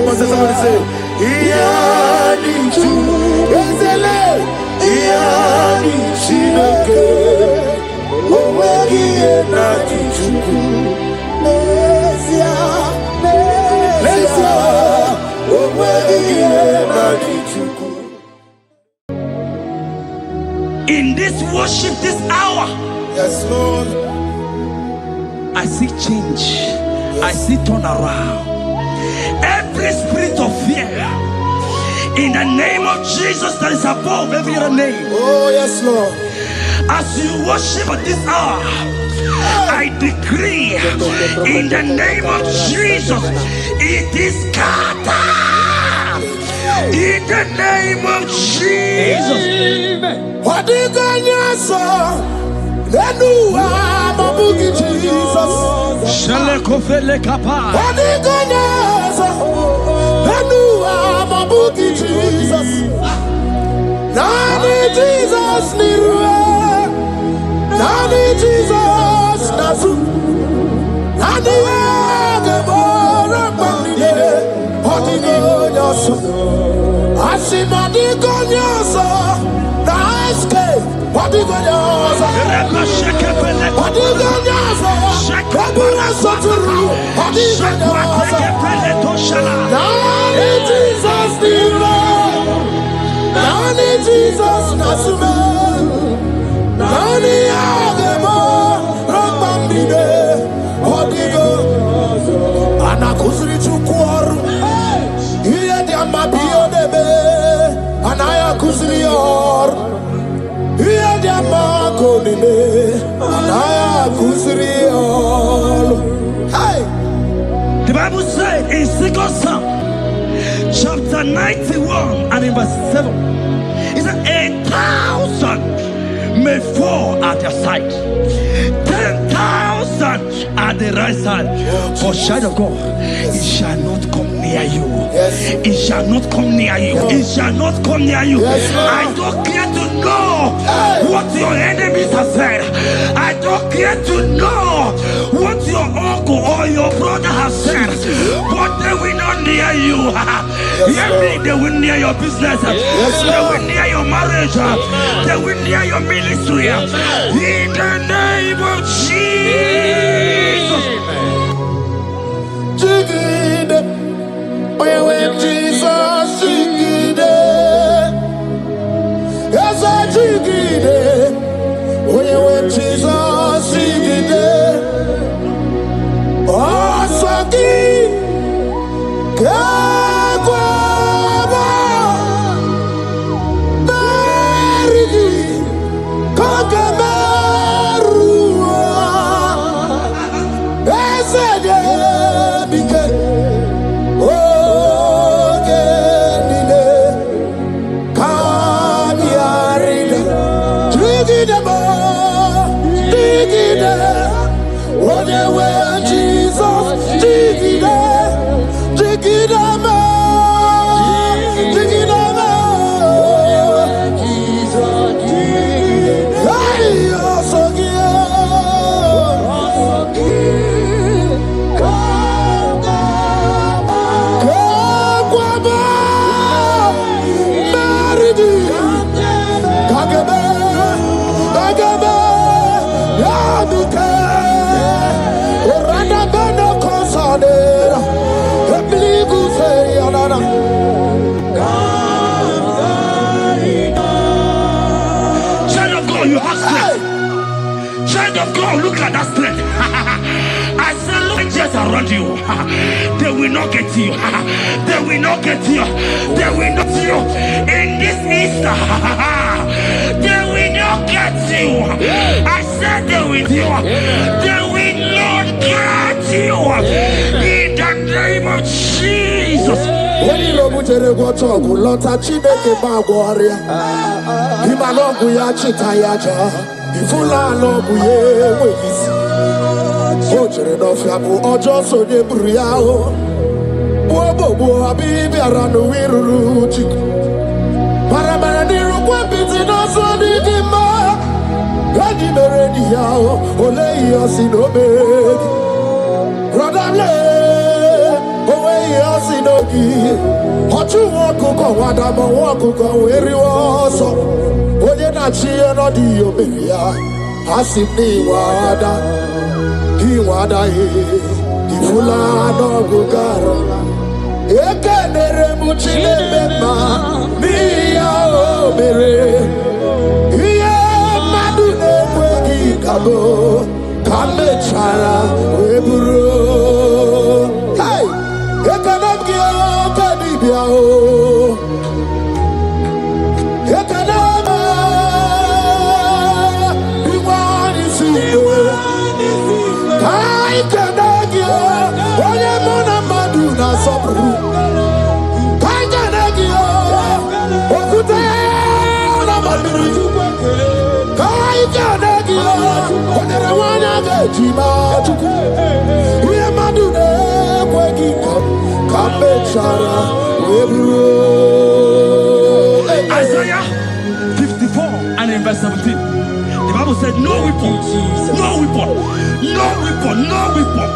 A: must somebody say?
C: In this worship, this hour,
B: Yes, Lord.
C: I see change. I see turnaround. Every spirit of fear, in the name of Jesus that is above every other name.
B: Oh, yes, Lord.
C: As you worship at this hour, I decree in the name of Jesus, it is scattered. In the name of Jesus.
B: What did God say? Jesus.
C: Shalekofele kapa.
B: What did God say? Jesus. Nani Jesus Nani Jesus Nasu. Nani Agebora Bandide. What did God say? Asimadi Gonyosa. What did God say? What did God say? What did God say? Nani Jesus Nani Jesus Nasume. Nani Agemo Rabandide. What did God say? Anakusri Chukwaru. Iye Diamabio Debe. Anaya Kusrior.
C: Hey! The Bible says in 2 Psalm chapter 91 and in verse 7, it says 1,000 may fall at your side, 10,000
B: 1,000 at the right side. For child of God, it shall not come near you. It shall not come near you. It shall not come near you. I don't care to know what your enemies have said. I don't care to know what your uncle or your brother has said. But they will not near you. They will near your business. They will near your marriage. They will near your ministry. In the name of Jesus.
A: Jigide, when Jesus jigide, yes I jigide, when Jesus jigide, oh sagi, kagwaba, berigi, kagabarua, esege bike.
B: You have strength. Child of God, look at that strength. I said, look just around you. They will not get you. They will not get you. They will not get you. In this Easter, they will not get you. I said they will you. They will not get you. In the name of Jesus.
A: When you know what you're going to talk, lot of Chineke Bagwaria. Imanogu ya chitayaja. Ifula logu ye wezi. Ojere no fiabu ojo so ye buriao. Bobo abibi aranu wiruruti. Paramana niru kwa biti no so di dima. Gadi meredi yao. Ole yosi no begi. Radale. Sinogi, Hochu Wakuko, Wadama Wakuko, where you also. Oye na chia no di obeya. Asini wada, di wada ifula no gugaro. Eke nere muchile bema, miya obere. Iye madune kwegi kabo, kame chala weburo. Hey, ekanabgia kadibia o.
B: Isaiah 54 and in verse 17, the Bible said, no weapon, no weapon, no weapon, no weapon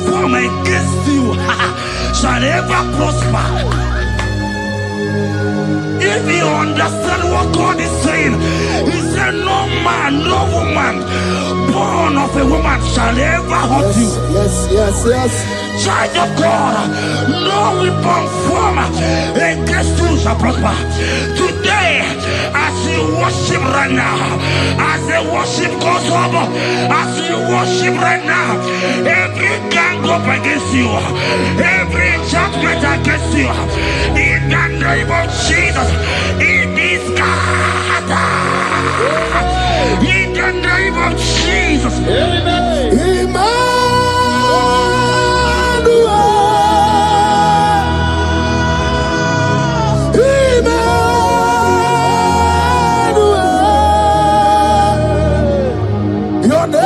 B: formed against you shall ever prosper. If you understand what God is saying, He said, no man, no woman born of a woman shall ever hurt you.
A: Yes.
B: Child of God, no weapon formed against you shall prosper. Today, as you worship right now, as the worship goes over, as you worship right now, every gang up against you, every judgment against you, in the name of Jesus, it is God. In the name of Jesus.
A: Amen. Your name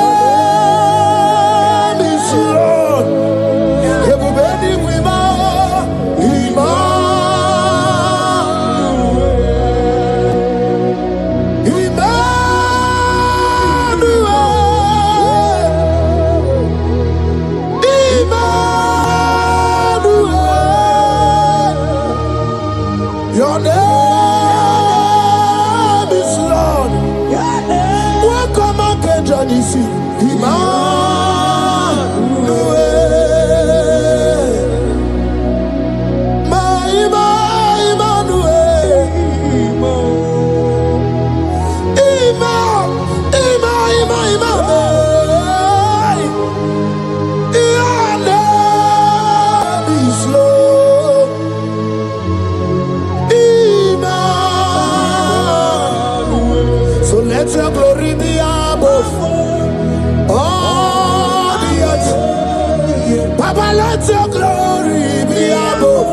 B: Papa, let your glory be above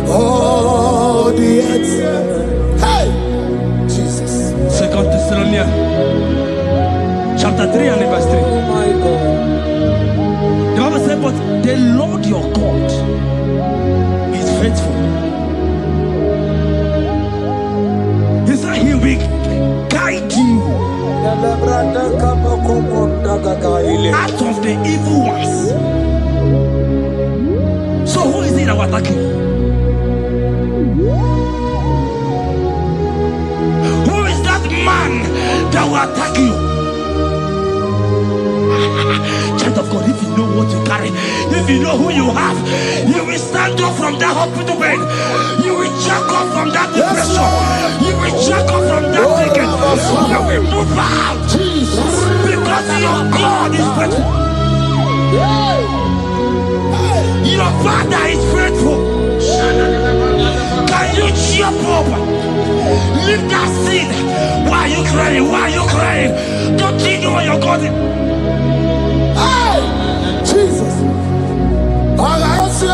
B: all the earth. Hey, Jesus.
D: 2 Thessalonians chapter 3 and verse 3.
B: Oh my God.
D: The Bible said, but the Lord your God is faithful. He said he will guide you out of the evil ones. So who is it that will attack you? Who is that man that will attack you? Child of God, if you know what you carry, if you know who you have, you will stand up from that hospital bed. You will jack up from that depression. You will jack up from that thinking. You will move out. Because your God is faithful. Your Father is faithful. Can you jump up? Leave that seed. Why are you crying? Why are you crying? Don't you know your God?
B: Hey, Jesus. I say,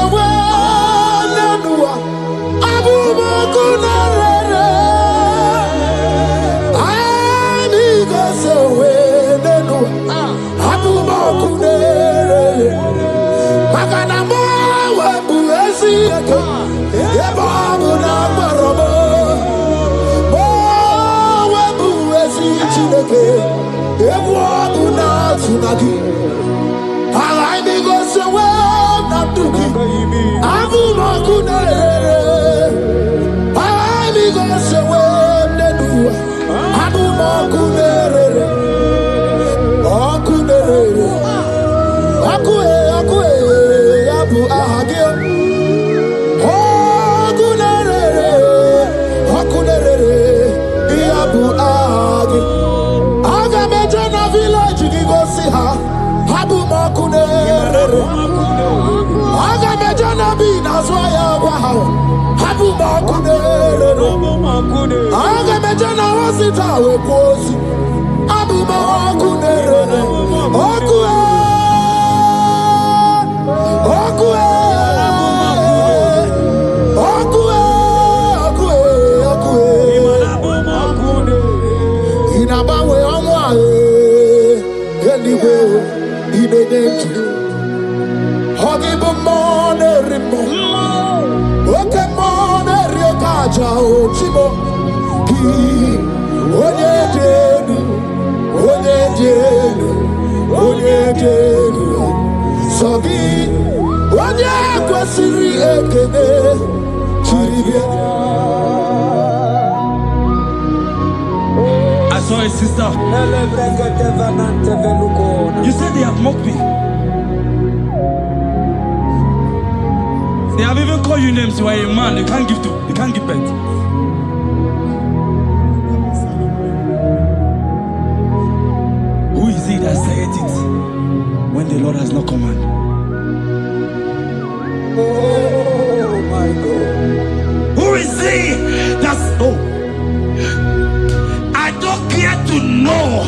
D: I saw a sister. You said they have mocked me. They have even called you names. You are a man. You can't give birth. Who is he that said it when the Lord has not commanded?
B: oh my God.
D: Who is he that's I don't care to know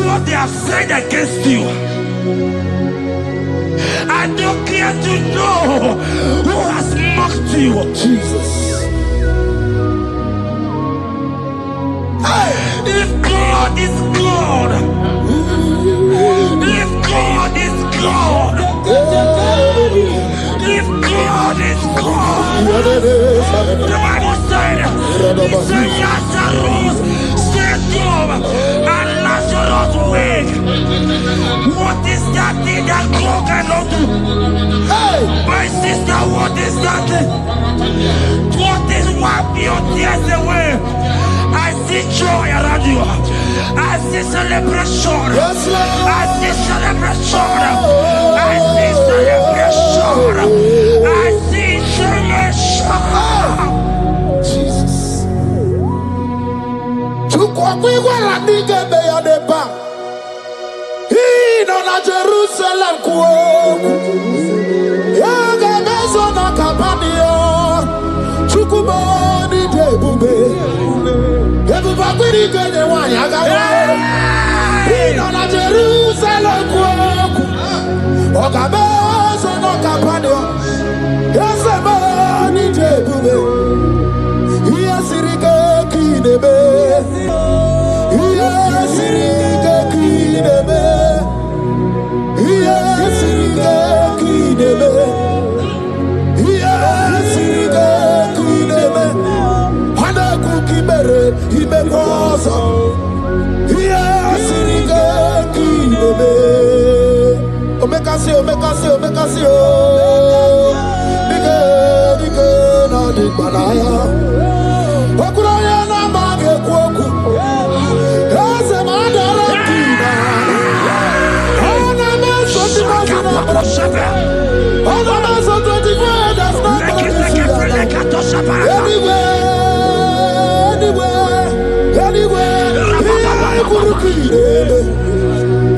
D: what they have said against you. I don't care to know who has mocked you.
B: Jesus.
D: If God is God, if God is God, if God is God, the Bible said, he said Lazarus stayed up and Lazarus wake. What is that thing that God cannot do? Hey, my sister, what is that thing? What is wipe your tears away? I see joy around you. I see celebration.
B: Yes, Lord.
D: I see celebration. I see celebration. I see celebration.
B: Jesus. Chukwakwigwala nigebe ya deba. Hino na Jerusalem kuoku. Yaga bezo na kapanio. Chukumoni debube. Ebuba kwirike ne wanyaga wa. Hino na Jerusalem kuoku. Oga bezo na us you, make us you, make us you. Nigga, no the banaya. Okuraya na mage kwoku. Ese madara kina. Ona meso timazina. Ona meso timazina. That's not anywhere.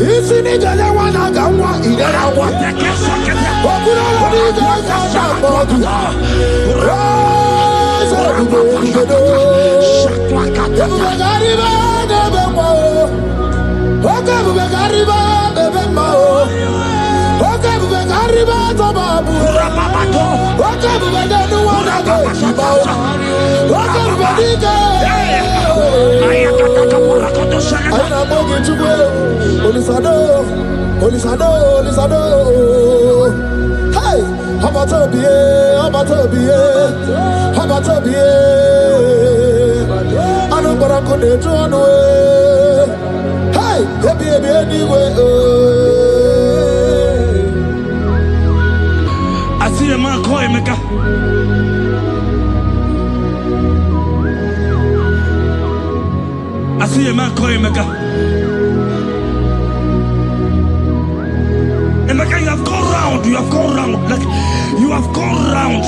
B: Isi ni jale wana gamwa idera wate kesokete. Okura ni gaga shabodu. Raza dubo. Shakwa kata. Begariba bebe mao. Oka begariba bebe mao. Oka begariba tababu. Rababato. Oka beganu wana gaga. Oka begika. Aina bogi chukwe, Olisado. Hey, Habatobie. Anu barako de tuanwe. Hey, ebi anyway.
D: I see a man call him. I see a man call him. And like you have gone round. Like you have gone round.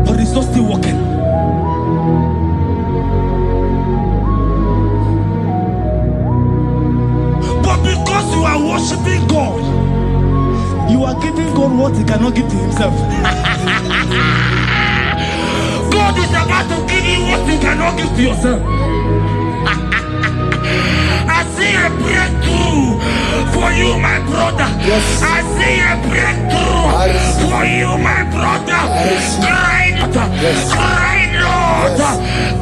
D: But it's not still working. But because you are worshiping God, you are giving God what He cannot give to Himself. God is about to give you what you cannot give to yourself. I see a breakthrough for you, my brother.
B: Yes.
D: I see a breakthrough for you, my brother. Cry,
B: Yes.
D: Lord.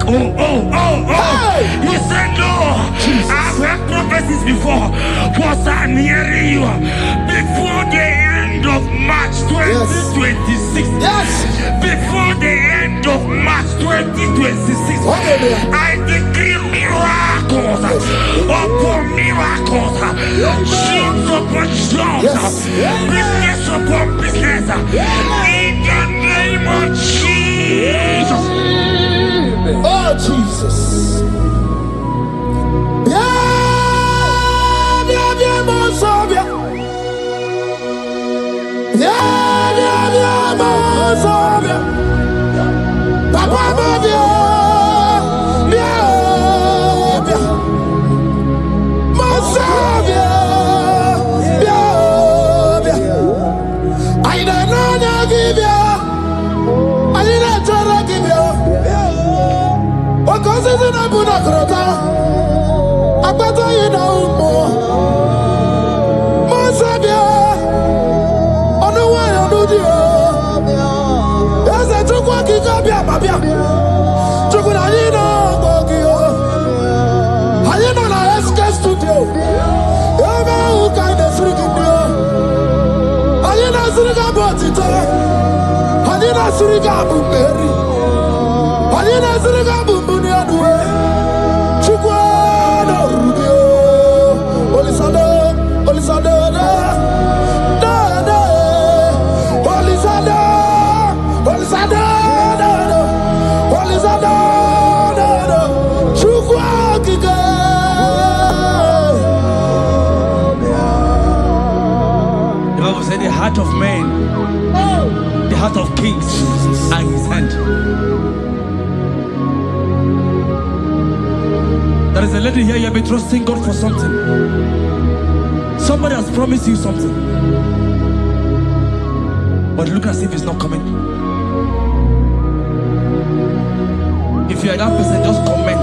D: Oh.
B: Hey.
D: You said no.
B: Jesus.
D: I've heard prophecies before, but I'm hearing you. Before the end of March 2026.
B: Yes.
D: Before the end of March 2026. I decree miracles upon miracles. Jobs upon jobs. Business upon business. In the name of Jesus.
B: Oh, Jesus. Yeah, Monsovia. Yeah, Monsovia. Papa, Monsovia. I don't know, I give you. I didn't try to give you. What goes in a Bunakrota? I better you know more. Monsabia. On the way I do you. There's a took walking up here, Babia. Took what I know, Bogio. I didn't know I escaped studio. Who kind of freaking you? I didn't know Suriga bought it. I didn't know Suriga Bumberi. I didn't know Suriga Bumbuni anyway. Chukwano Rubio. Olisado. Chukwakika.
D: The heart of man, the heart of kings are in His hand. There is a lady here, you have been trusting God for something. Somebody has promised you something, but look as if it's not coming. If you are that person, just comment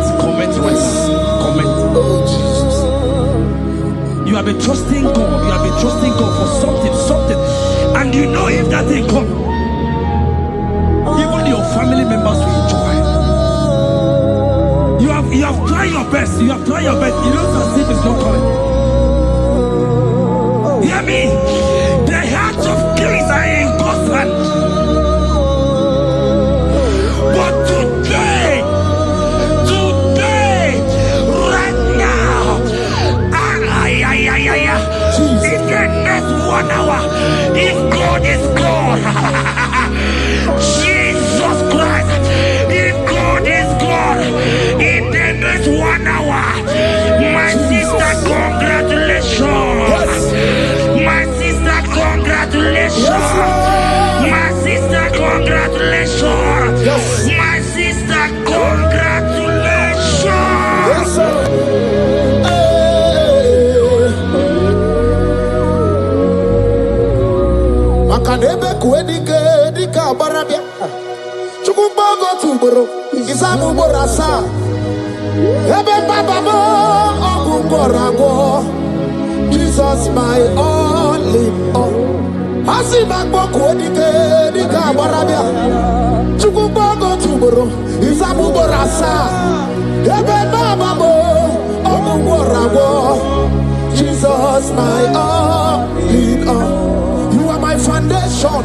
D: once. Comment.
B: Oh, Jesus.
D: You have been trusting God. You have been trusting God for something, and you know if that thing come, even your family members will enjoy. You have tried your best. You have tried your best. It looks as if it's not coming. Hear me? The hearts of kings are in God's hand. But today,
B: Jesus, my all in all. Asimakboko dika barabia. Chukubogo tuboro. Isabubo rasa. Ebe bababo. Omuborago. Jesus, my all in all. You are my foundation,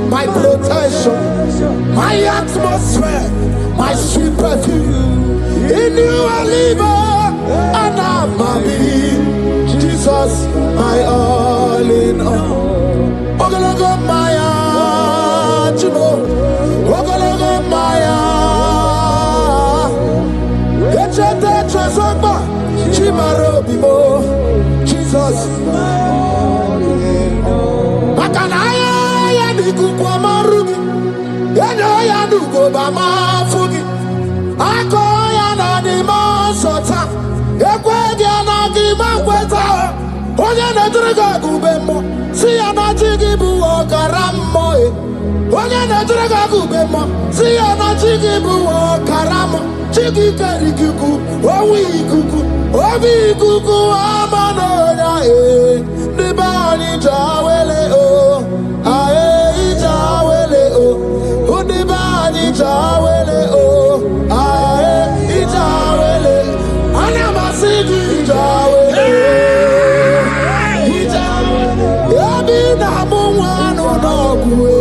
B: my protection, my atmosphere, my sweet perfume. In you I live and I'm happy. Jesus, my all in all. Ogologo maya, chibo. Ogologo maya. Echete chasokba, chimaro bibo. Jesus, my all in all. Makanaya ya nikukwa marugi. Yeno ya nuko bama fugi. Ako ya na di monsota. Ekwegi ya na di mankweta. Onye netrega gubemo. Si ya na chigibu okaramo. Onye netrega gubemo. Si ya na chigibu okaramo. Chigi kerikuku. Owi ikuku. Obi ikuku amano ya Nibani jawele o. Ae jawele o. Nibani jawele o. Ae jawele. Anamasigi jawele. Yabi na mungwano nogwe.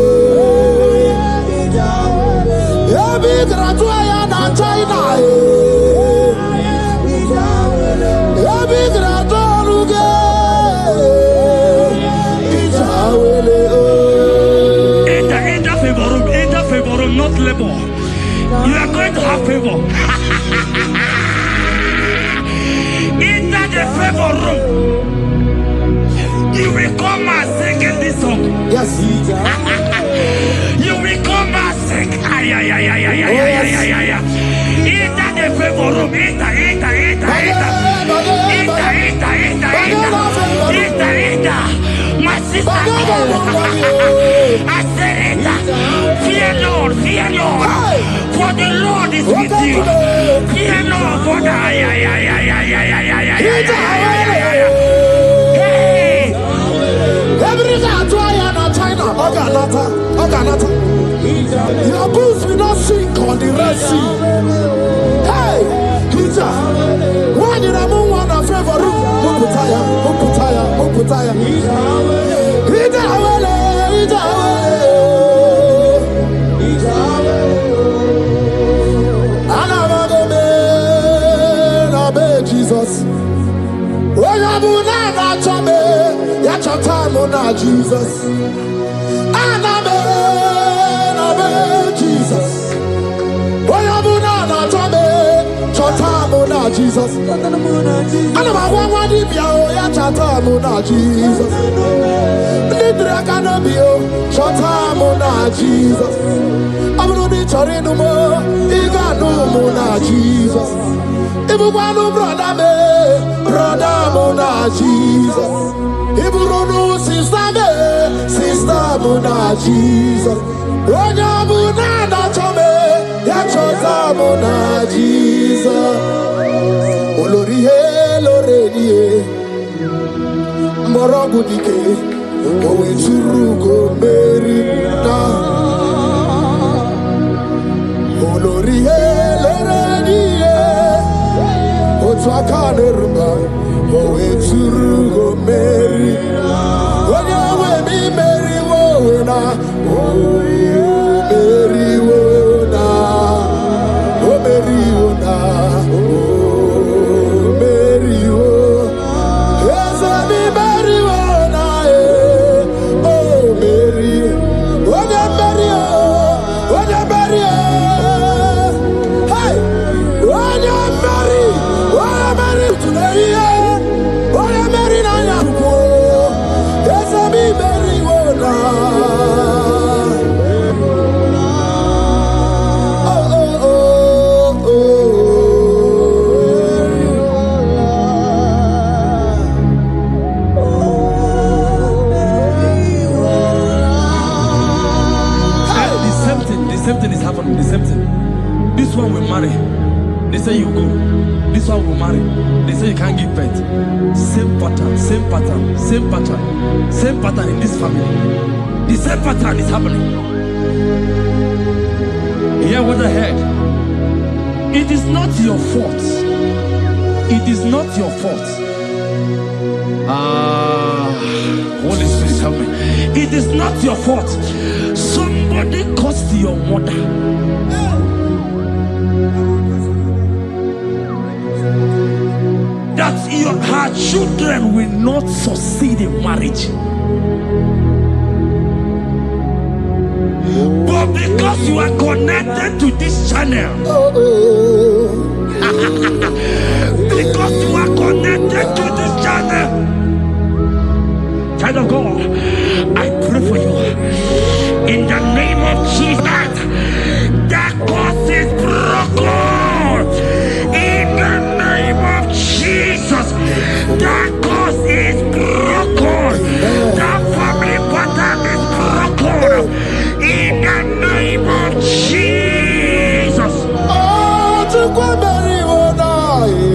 B: Yabi gratua ya na China. Yabi gratua ruge.
D: Enter favor room, not labor. You are going to have favor. Enter the favor room. You will come and sing in this song.
B: Yes.
D: You will come and sing. Enter the favor room. Enter. My sister, I said it. Fear Lord. For the Lord is with you. Fear Lord, for the hey.
B: Your boots will not sink on the Red Sea. Hey, Peter, why did I move on a favor room? Muputaya. Jesus. Jesus. Jesus. Jesus. Sister Mona Jesus. Ronya Mona Chome, Yachota Mona Jesus. Olori Lorenie, Morogudike, Owe Churugo Merina. Olori Lorenie, Otwakanerma, Owe Churugo Merina.
D: The same thing is happening. The same thing. This one will marry. They say you go.
E: This one will marry. They say you can't give birth. Same pattern, same pattern, same pattern, same pattern in this family. The same pattern is happening. Hear what I heard. It is not your fault. It is not your fault. Holy Spirit, help me. It is not your fault. Somebody caused your mother. That her children will not succeed in marriage. But because you are connected to this channel, because you are connected to this channel, child of God, I pray for you in the name of Jesus. That cause is broken in the name of Jesus. That cause is broken. That family pattern is broken in the name of Jesus.
B: Oh, to go bury one eye.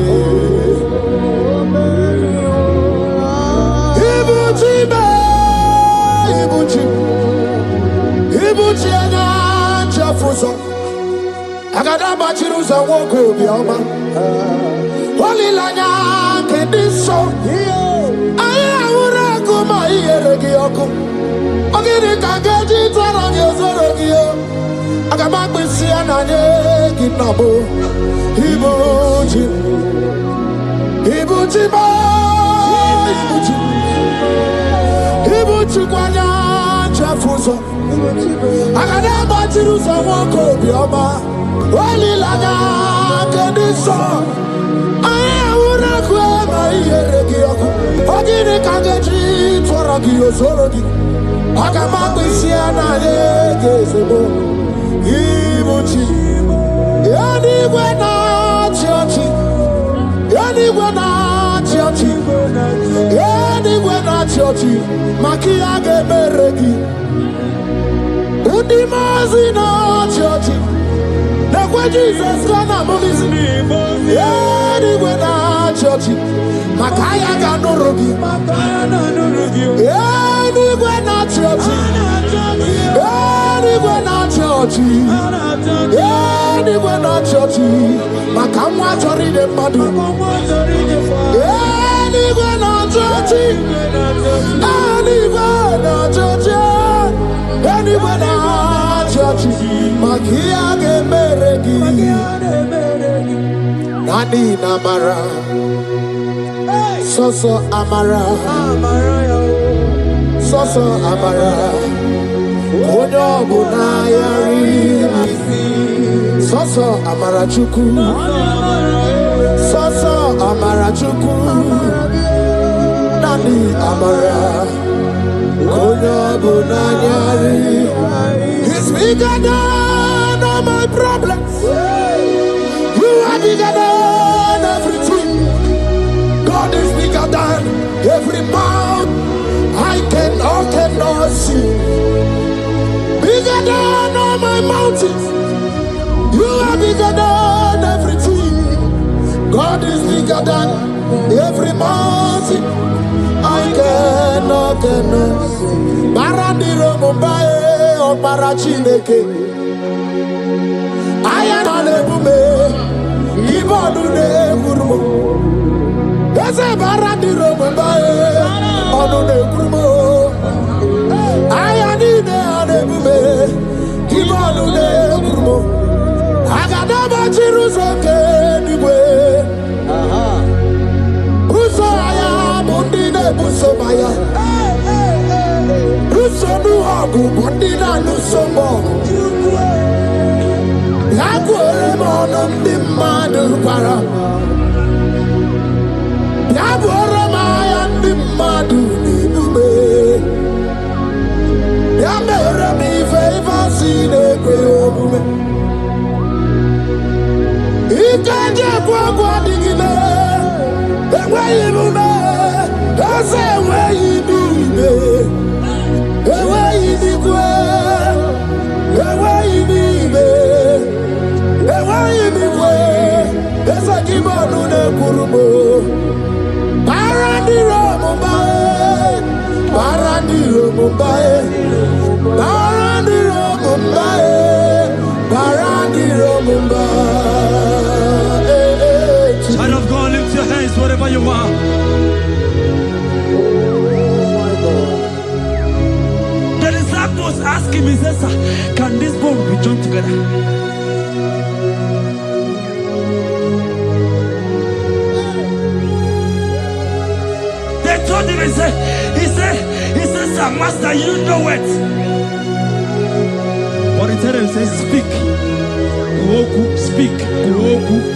B: Ibuchi anya chafuso. Agada bachiruza woko bioma. Wali lanya kediso. Aya ura kuma iyeregi yoko. Ogiri kageji twarangi ozorogi yo. Agama kwisi ananye kinabo. Ibuchi. Ibuchi ba. Ibuchi. Ibuchi kwanya chafuso. Agada bachiruza woko bioma. Wali lanya kediso. Aya ura kuma iyeregi yoko. Ogiri kageji twarangi ozorogi. Agama kwisi ananye kezebo. Ibuchi. Yani gwena chiochi. Yani gwena chiochi. Yani gwena chiochi. Makia geberegi. Udimazi na chiochi. Nekwe Jesus gonna movizi. Yani gwena chiochi. Makaya ganorogi. Yani gwena chiochi. Yani gwena chiochi. Yani gwena chiochi. Makamwa chori de madu. Yani gwena chiochi. Yani gwena chiochi. Yani gwena chiochi. Makia gemeregi. Nani namara. Soso amara. Soso amara. Onyo bunayari. Soso amara chuku. Soso amara chuku. Nani amara. Onyo bunayari. He's bigger than all my problems. You are bigger than everything. God is bigger than every mountain I cannot see. Bigger than all my mountains. You are bigger than everything. God is bigger than every mountain I cannot see. Barandiro Mumbai or Parachineke. I am an ebume. Ibonu Gurmo. There's a Barandiro Mumbai on the Gurmo. I am in the ebume. Ibonu Gurmo. Agadaba Jerusalem anyway. Buso aya bundine buso baya. Buso nuagu bundina nusomo. Yakwere mono ndimadu para. Yakwere maya ndimadu nibume. Yamere mi favor sine kwe obume. Ikaje kwa digime, ewe ibume, ese ewe ibume, ewe ibikwe, ewe ibime, ewe ibikwe, ese kibonu kurumo. Barandiro Mumbai, Barandiro Mumbai, Barandiro Mumbai, Barandiro Mumbai.
E: Child of God, lift your hands wherever you are. The disciples asked him, he says, can this bone be joined together? They told him, he said, sir, master, you know it. But he told him, he said, speak. Kuoku, speak. Kuoku.